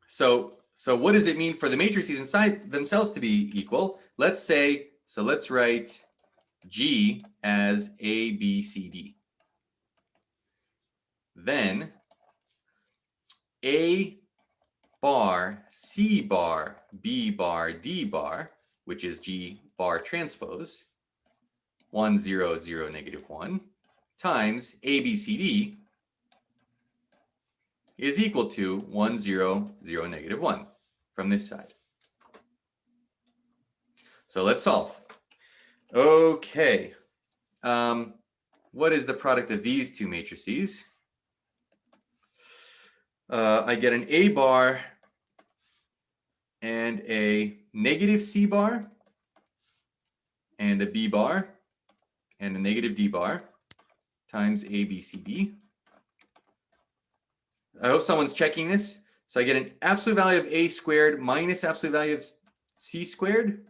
So what does it mean for the matrices inside themselves to be equal? Let's say, so let's write G as A, B, C, D. Then A bar, C bar, B bar, D bar, which is G bar transpose, 1, 0, 0, negative 1, times A, B, C, D is equal to 1, 0, 0, negative 1 from this side. So let's solve. Okay. What is the product of these two matrices? I get an A bar and a negative C bar and a B bar and a negative D bar times A, B, C, D. I hope someone's checking this. So I get an absolute value of A squared minus absolute value of C squared.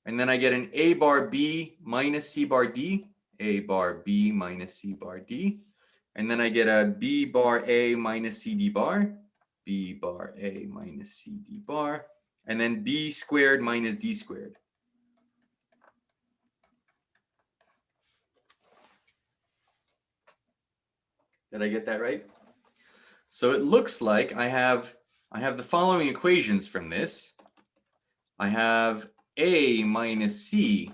And then I get an A bar B minus C bar D, A bar B minus C bar D. And then I get a B bar A minus CD bar, B bar A minus CD bar, and then B squared minus D squared. Did I get that right? So it looks like I have the following equations from this. I have A minus C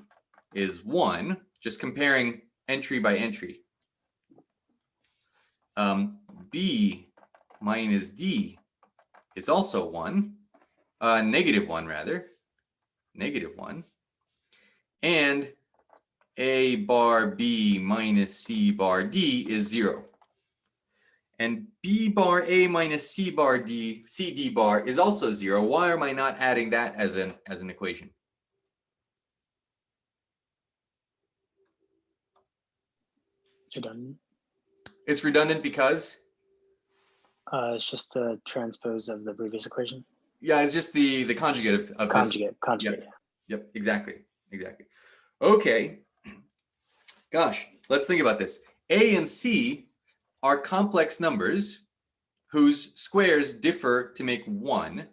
is 1, just comparing entry by entry. B minus D is also 1, negative 1 rather, negative 1. And A bar B minus C bar D is 0. And B bar A minus C bar D, C D bar is also 0. Why am I not adding that as an equation? It's redundant. It's redundant because? It's just the transpose of the previous equation. Yeah, it's just the conjugate of Conjugate. Yep, exactly. Okay. Gosh, let's think about this. A and C are complex numbers whose squares differ to make 1.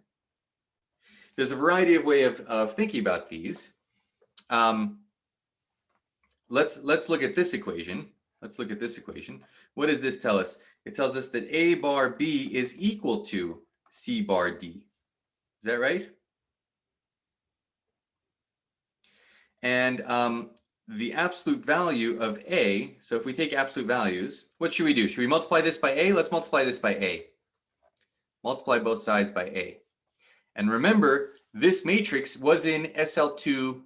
There's a variety of ways of thinking about these. Let's look at this equation. Let's look at this equation. What does this tell us? It tells us that A bar B is equal to C bar D. Is that right? And the absolute value of A, so if we take absolute values, what should we do? Should we multiply this by A? Let's multiply this by A. Multiply both sides by A. And remember, this matrix was in SL2C.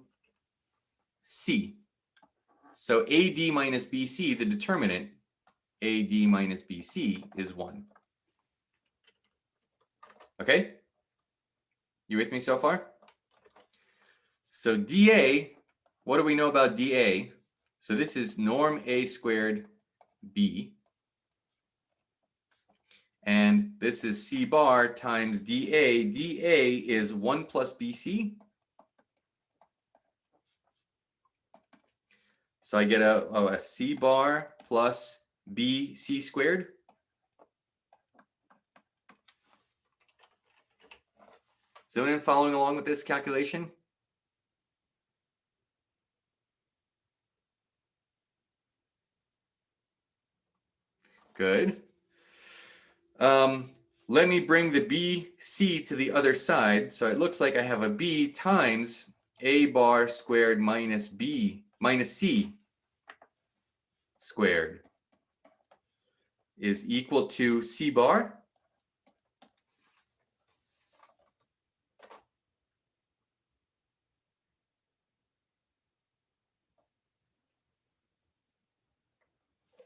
So AD minus BC, the determinant, AD minus BC is 1. Okay? You with me so far? So dA, what do we know about dA? So this is norm A squared B. And this is C bar times dA. dA is 1 plus BC. So I get a C bar plus BC squared. Is anyone following along with this calculation? Good. Let me bring the BC to the other side. So it looks like I have a B times A bar squared minus B minus C squared is equal to C bar.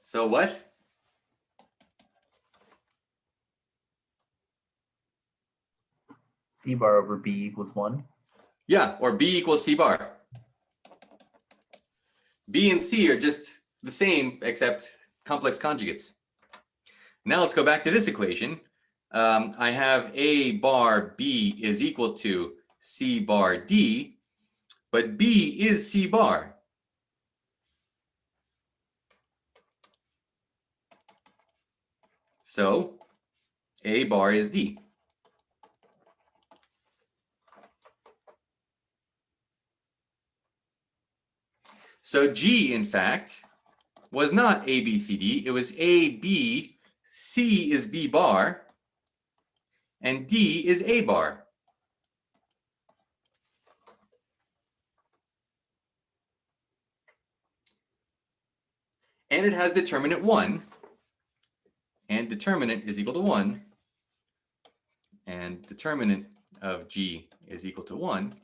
So what? C bar over B equals 1. Yeah, or B equals C bar. B and C are just the same except complex conjugates. Now let's go back to this equation. I have A bar B is equal to C bar D, but B is C bar. So A bar is D. So G, in fact, was not A, B, C, D. It was A, B, C is B bar, and D is A bar. And it has determinant 1. And determinant is equal to 1. And determinant of G is equal to 1.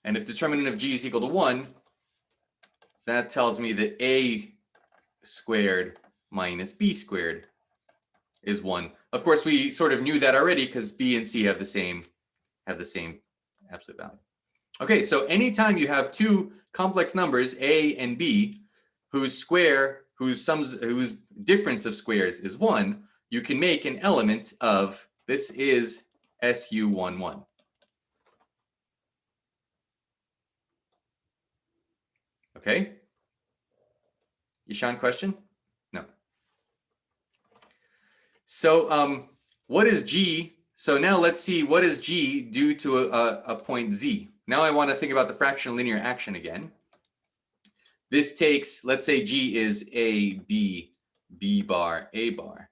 And if determinant of G is equal to 1, that tells me that A squared minus B squared is 1. Of course, we sort of knew that already because B and C have the same absolute value. Okay, so anytime you have two complex numbers, A and B, whose difference of squares is 1, you can make an element of this is SU11. Okay? Ishan, question? No. So what is G? So now let's see what does G do to a point Z. Now I want to think about the fractional linear action again. This takes, let's say G is A, B, B bar, A bar,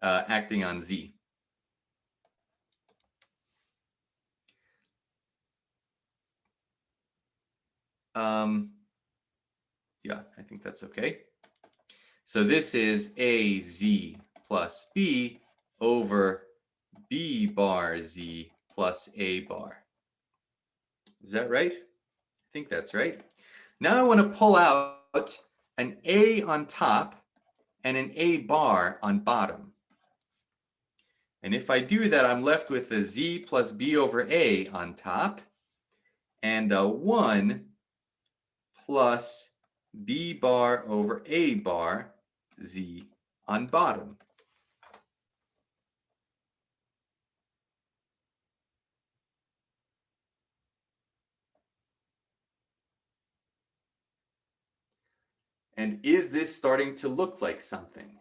acting on Z. Yeah, I think that's okay. So this is AZ plus B over B bar Z plus A bar. Is that right? I think that's right. Now I want to pull out an A on top and an A bar on bottom. And if I do that, I'm left with a Z plus B over A on top and a 1 plus B bar over A bar Z on bottom. And is this starting to look like something?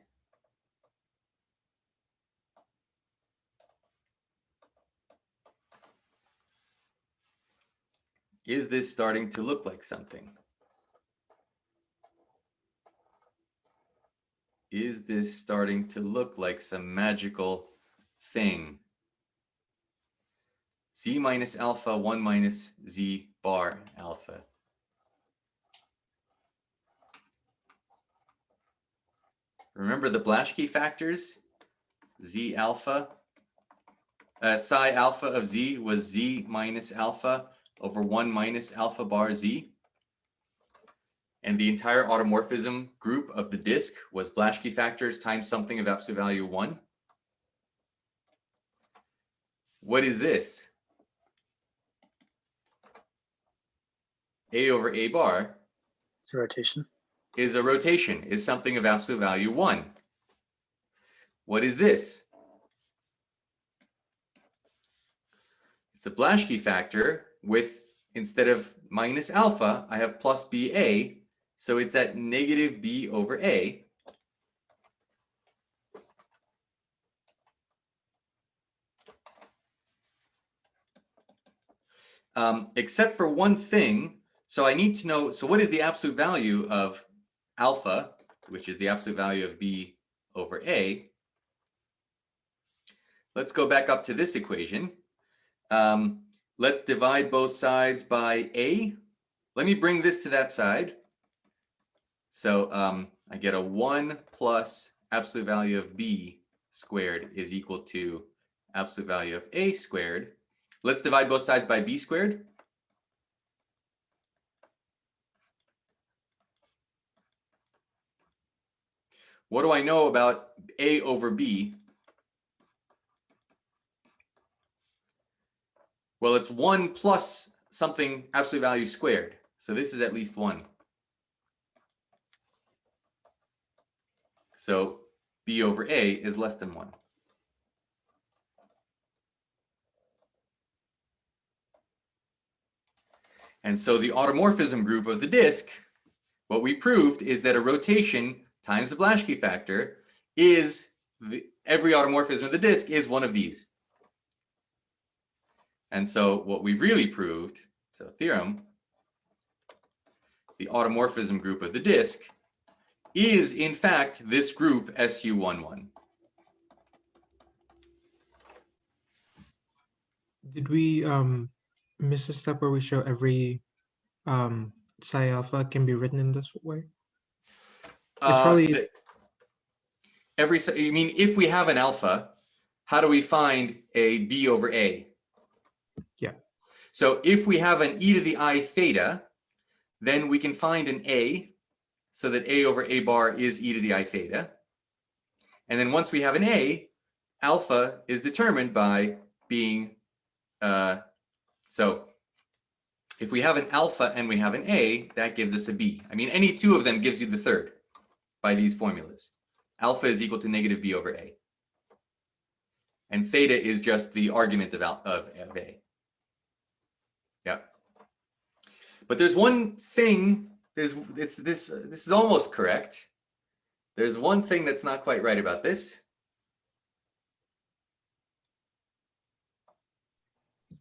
Is this starting to look like something? Is this starting to look like some magical thing? Z minus alpha, 1 minus Z bar alpha. Remember the Blaschke factors? Z alpha. Psi alpha of Z was Z minus alpha over 1 minus alpha bar Z. And the entire automorphism group of the disk was Blaschke factors times something of absolute value 1. What is this? A over A bar It's a rotation. is a rotation, is something of absolute value 1. What is this? It's a Blaschke factor with, instead of minus alpha, I have plus BA, so it's at negative B over A. Except for one thing, so I need to know, so what is the absolute value of alpha, which is the absolute value of B over A? Let's go back up to this equation. Let's divide both sides by A. Let me bring this to that side. So I get a 1 plus absolute value of B squared is equal to absolute value of A squared. Let's divide both sides by B squared. What do I know about A over B? Well, it's 1 plus something absolute value squared. So this is at least 1. So B over A is less than 1. And so the automorphism group of the disk, what we proved is that a rotation times the Blaschke factor is, every automorphism of the disk is one of these. And so what we've really proved, so theorem, the automorphism group of the disk is in fact this group SU11. Did we miss a step where we show every psi alpha can be written in this way? Probably You mean if we have an alpha, how do we find a B over A? Yeah. So if we have an e to the I theta, then we can find an A so that A over A bar is e to the I theta. And then once we have an A, alpha is determined by being, so if we have an alpha and we have an A, that gives us a B. I mean, any two of them gives you the third by these formulas. Alpha is equal to negative B over A. And theta is just the argument of A. Yeah. But there's one thing, this is almost correct. There's one thing that's not quite right about this.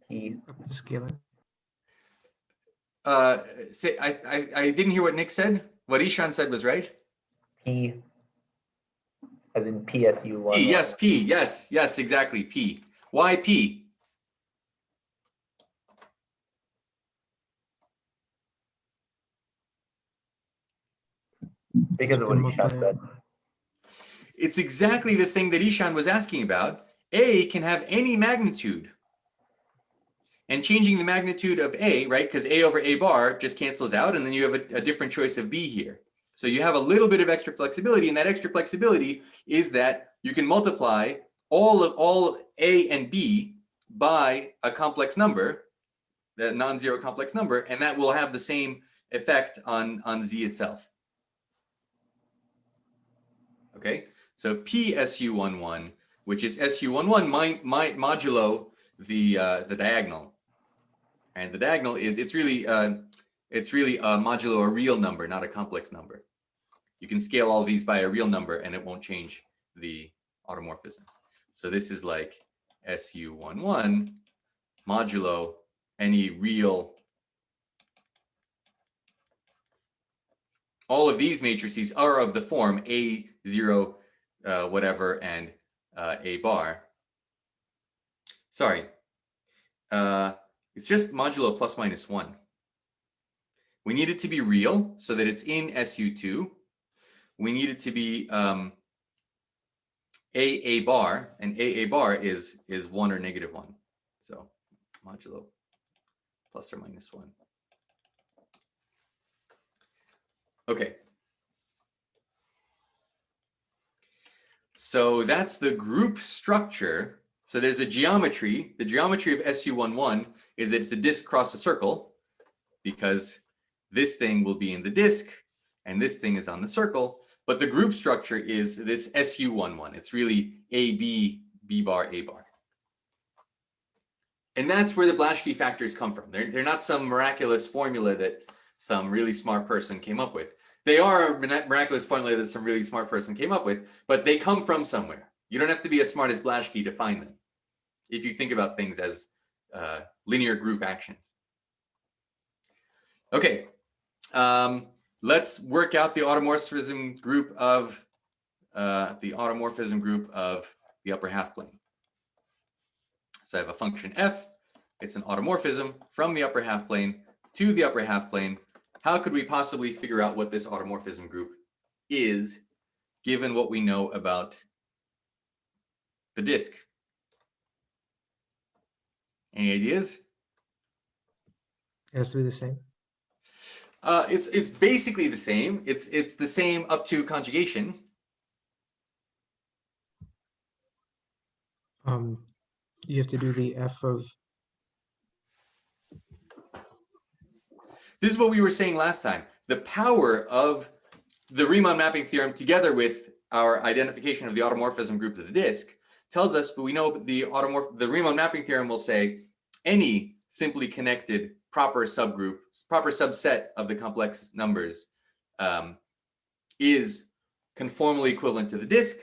P. up the scaling. I didn't hear what Nick said. What Ishan said was right. P. As in PSU1. P, yes, P, yes, exactly, P. Why P? Because of what Ishan said. It's exactly the thing that Ishan was asking about. A can have any magnitude. And changing the magnitude of A, right, because A over A bar just cancels out, and then you have a different choice of B here. So you have a little bit of extra flexibility, and that extra flexibility is that you can multiply all A and B by a complex number, the non-zero complex number, and that will have the same effect on Z itself. Okay, so PSU11, which is SU11 modulo the diagonal. And the diagonal is, it's really modulo a real number, not a complex number. you can scale all these by a real number and it won't change the automorphism. So this is like SU11 modulo any real. All of these matrices are of the form A0 whatever and A bar. Sorry, it's just modulo plus minus 1. We need it to be real so that it's in SU2. We need it to be A bar, and A bar is 1 or negative 1. So modulo plus or minus 1. Okay. So that's the group structure. So there's a geometry. The geometry of SU11 is that it's a disk cross a circle, because this thing will be in the disk and this thing is on the circle. But the group structure is this SU11. It's really A, B, B bar, A bar. And that's where the Blaschke factors come from. They're not some miraculous formula that some really smart person came up with. They are a miraculous formula that some really smart person came up with, but they come from somewhere. You don't have to be as smart as Blaschke to find them, if you think about things as linear group actions. Okay, let's work out the automorphism group of the upper half plane. So I have a function f. It's an automorphism from the upper half plane to the upper half plane. How could we possibly figure out what this automorphism group is, given what we know about the disk? Any ideas? It has to be the same. It's basically the same. It's the same up to conjugation. You have to do the f of. This is what we were saying last time. The power of the Riemann mapping theorem, together with our identification of the automorphism group of the disk, tells us, but we know the Riemann mapping theorem will say any simply connected proper subgroup, proper subset of the complex numbers is conformally equivalent to the disk.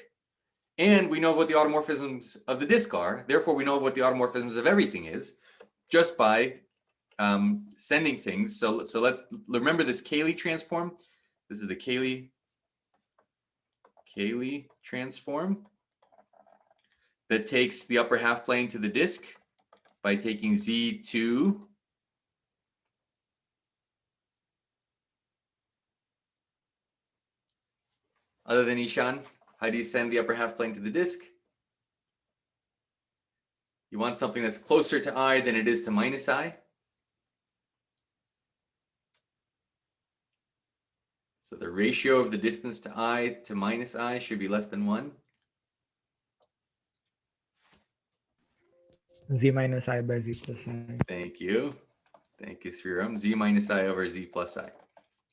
And we know what the automorphisms of the disk are. Therefore, we know what the automorphisms of everything is just by sending things. So let's remember this Cayley transform. This is the Cayley transform that takes the upper half plane to the disk by taking Z2 other than Ishan. How do you send the upper half plane to the disk? You want something that's closer to I than it is to minus I. So the ratio of the distance to I to minus I should be less than 1. Z minus I by Z plus I. Thank you. Thank you, Sriram. Z minus I over Z plus I,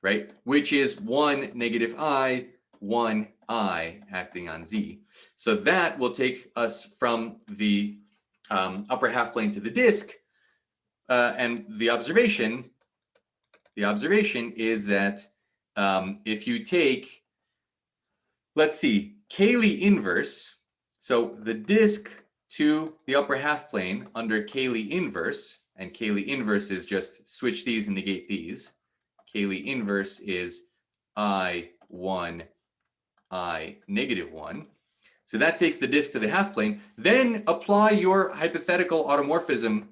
right? Which is 1 negative I, 1 I acting on Z. So that will take us from the upper half plane to the disk. And the observation is that if you take, let's see, Cayley inverse, so the disk to the upper half plane under Cayley inverse, and Cayley inverse is just switch these and negate these. Cayley inverse is I1, I negative 1. So that takes the disk to the half plane. Then apply your hypothetical automorphism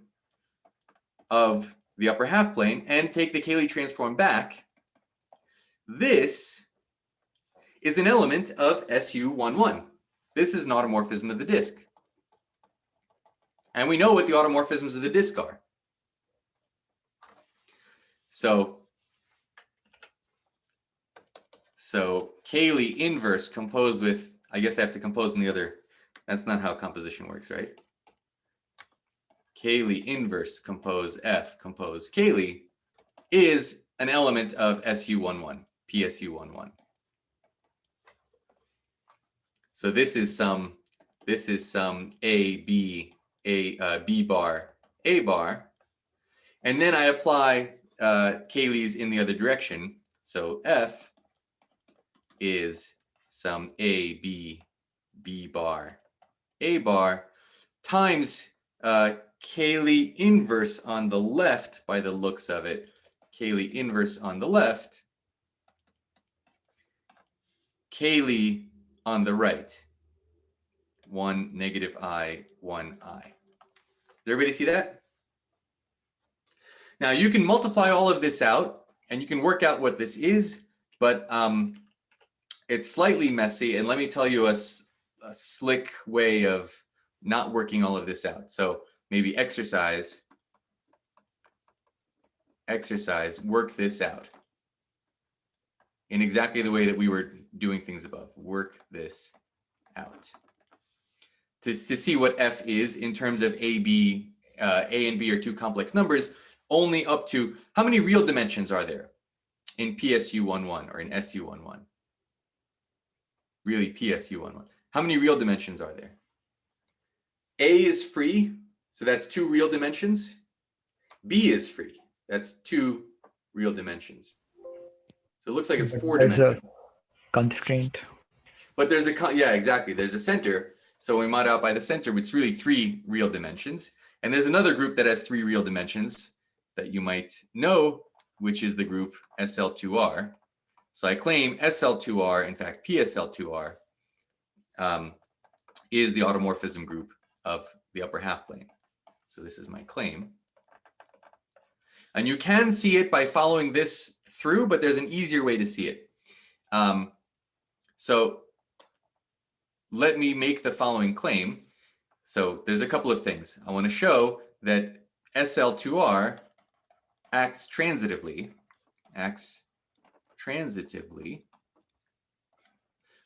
of the upper half plane and take the Cayley transform back. This is an element of SU11. This is an automorphism of the disk. And we know what the automorphisms of the disk are. So Cayley inverse composed with, I guess I have to compose in the other, that's not how composition works, right? Cayley inverse compose F compose Cayley is an element of SU11, PSU11. So this is some A, B, B bar, A bar. And then I apply Cayley's in the other direction. So F is some A, B, B bar, A bar times Cayley inverse on the left by the looks of it. Cayley inverse on the left, Cayley on the right. 1 negative I, 1 I. Does everybody see that? Now you can multiply all of this out and you can work out what this is, but it's slightly messy. And let me tell you a slick way of not working all of this out. So maybe exercise, work this out in exactly the way that we were doing things above. Work this out. To see what f is in terms of a and b are two complex numbers, only up to, how many real dimensions are there in PSU11 or in SU11? Really, PSU11. How many real dimensions are there? A is free, so that's 2 real dimensions. B is free, that's 2 real dimensions. So it looks like it's 4 dimensional. Constraint. But there's yeah, exactly. There's a center. So we mod out by the center, it's really 3 real dimensions. And there's another group that has 3 real dimensions that you might know, which is the group SL2R. So I claim SL2R, in fact, PSL2R, is the automorphism group of the upper half plane. So this is my claim. And you can see it by following this through, but there's an easier way to see it. So let me make the following claim. So there's a couple of things. I want to show that SL2R acts transitively.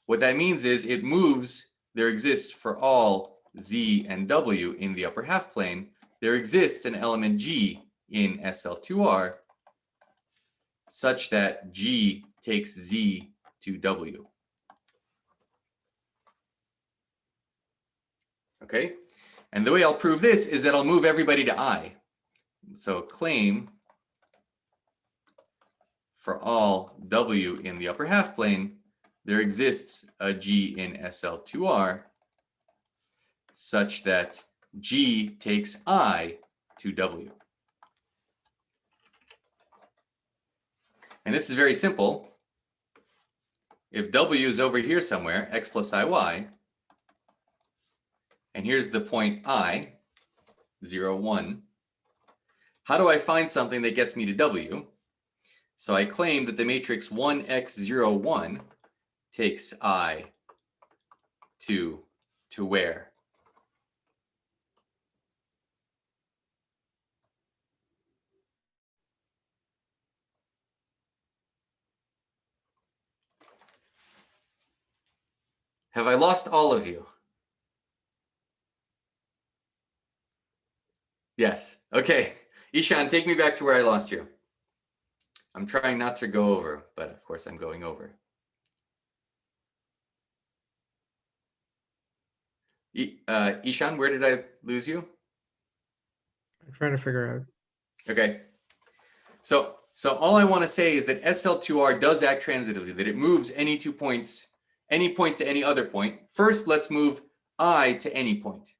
What that means is it moves, there exists for all Z and W in the upper half plane, there exists an element G in SL2R such that G takes Z to W. Okay, and the way I'll prove this is that I'll move everybody to I. So claim for all W in the upper half plane, there exists a G in SL2R such that G takes I to W. And this is very simple. If W is over here somewhere, x plus IY, and here's the point I, 0, 1. How do I find something that gets me to W? So I claim that the matrix 1x, 0, 1 takes I to where? Have I lost all of you? Yes. Okay. Ishan, take me back to where I lost you. I'm trying not to go over, but of course I'm going over. Ishan, where did I lose you? I'm trying to figure out. Okay. So all I want to say is that SL2R does act transitively, that it moves any 2 points, any point to any other point. First, let's move I to any point.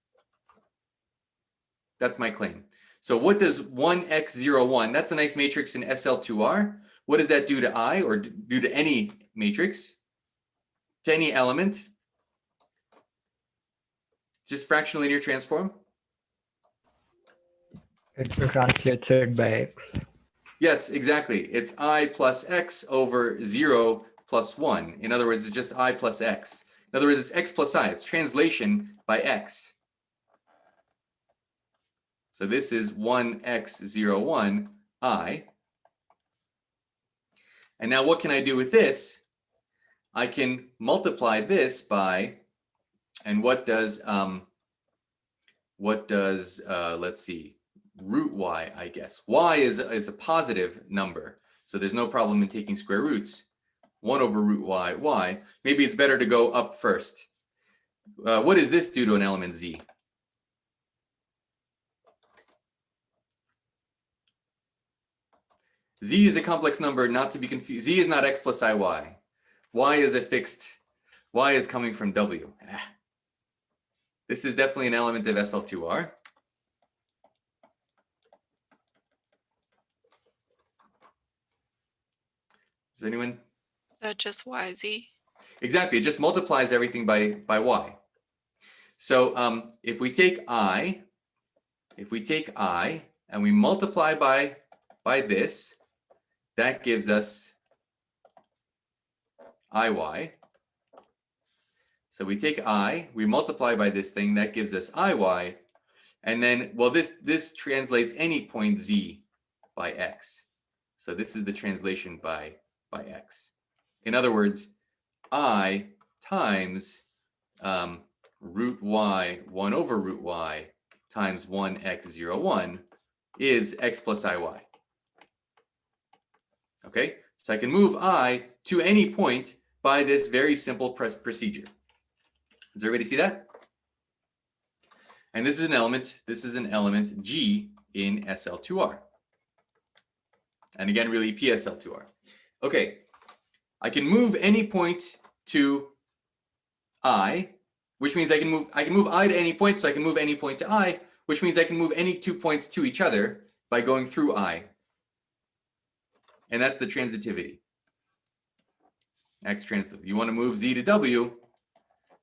That's my claim. So what does 1x01, that's a nice matrix in SL2R. What does that do to I, or do to any matrix, to any element? Just fractional linear transform? It translates it by x. Yes, exactly. It's I plus x over 0 plus 1. In other words, it's just I plus x. In other words, it's x plus I. It's translation by x. So this is 1x01 I. And now what can I do with this? I can multiply this by, and what does let's see, root y, I guess. Y is a positive number, so there's no problem in taking square roots. 1 over root y, y. Maybe it's better to go up first. What does this do to an element z? Z is a complex number, not to be confused. Z is not x plus IY. Y is a fixed, Y is coming from W. This is definitely an element of SL2R. Does anyone? Is that just YZ? Exactly, it just multiplies everything by Y. So if we take I and we multiply by this, that gives us IY. So we take I, we multiply by this thing, that gives us IY. And then, well, this translates any point Z by X. So this is the translation by X. In other words, I times root Y, 1 over root Y, times 1x01 is X plus IY. Okay, so I can move I to any point by this very simple procedure. Does everybody see that? And this is an element G in SL2R. And again, really PSL2R. Okay, I can move any point to I, which means I can move I to any point, so I can move any point to I, which means I can move any 2 points to each other by going through I. And that's the transitivity. X transitive. You want to move Z to W,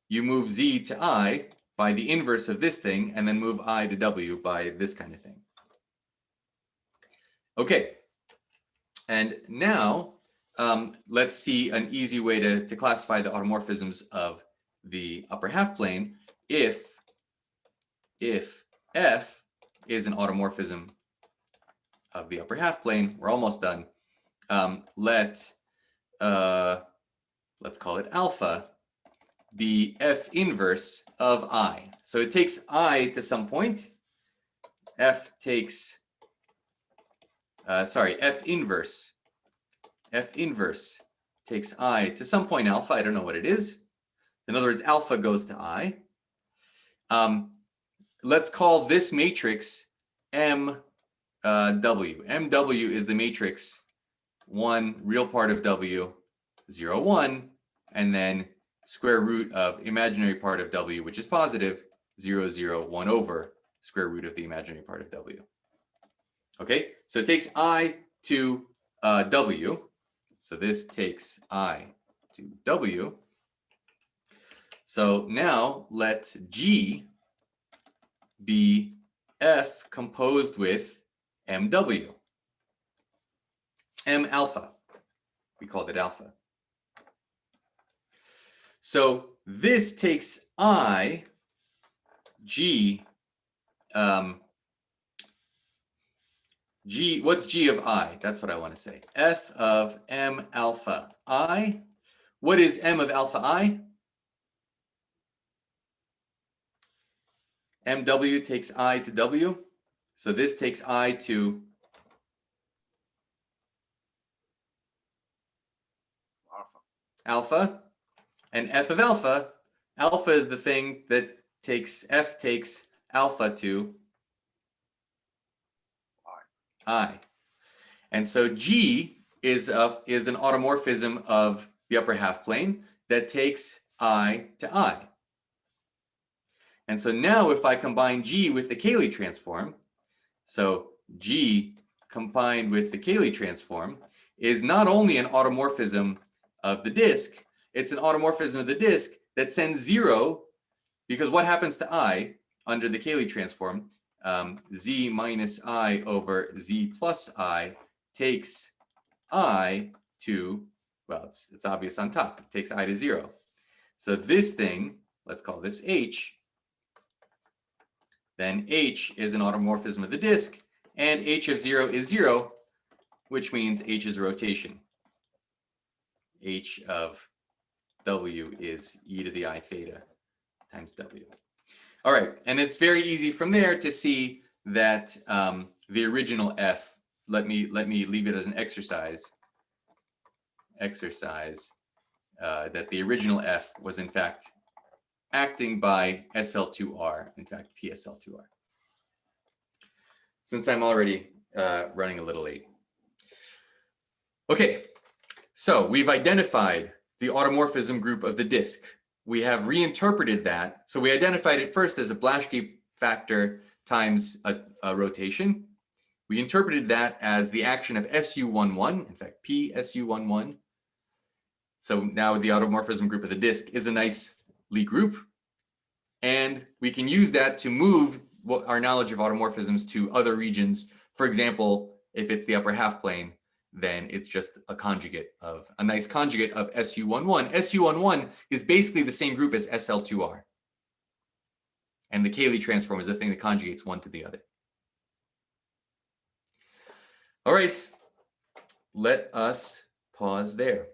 you move Z to I by the inverse of this thing, and then move I to W by this kind of thing. Okay, and now let's see an easy way to classify the automorphisms of the upper half plane. If F is an automorphism of the upper half plane, we're almost done. Let's call it alpha be F inverse of I. So it takes I to some point. F takes, F inverse takes I to some point alpha. I don't know what it is. In other words, alpha goes to I. Let's call this matrix MW. MW is the matrix 1 real part of W, 0, 1, and then square root of imaginary part of W, which is positive, 0, 0, 1 over square root of the imaginary part of W. Okay, so it takes I to W. So this takes I to W. So now let G be F composed with MW. M alpha. We called it alpha. So this takes I, G, G, what's G of I? That's what I want to say. F of M alpha I. What is M of alpha I? MW takes I to W. So this takes I to alpha. And F of alpha, alpha is the thing that F takes alpha to I. And so G is an automorphism of the upper half plane that takes I to I. And so now if I combine G with the Cayley transform, so G combined with the Cayley transform is not only an automorphism of the disk, it's an automorphism of the disk that sends 0, because what happens to I under the Cayley transform? Z minus I over Z plus I takes I to, well, it's obvious on top, it takes I to 0. So this thing, let's call this H, then H is an automorphism of the disk, and H of 0 is 0, which means H is rotation. H of W is e to the I theta times W. All right, and it's very easy from there to see that the original F, let me leave it as an exercise, that the original F was in fact acting by SL2R, in fact PSL2R. Since I'm already running a little late. Okay, so we've identified the automorphism group of the disk. We have reinterpreted that. So we identified it first as a Blaschke factor times a rotation. We interpreted that as the action of SU11, in fact, P SU11. So now the automorphism group of the disk is a nice Lie group. And we can use that to move our knowledge of automorphisms to other regions. For example, if it's the upper half plane, then it's just a conjugate of a nice conjugate of SU11. SU11 is basically the same group as SL2R. And the Cayley transform is the thing that conjugates one to the other. All right, let us pause there.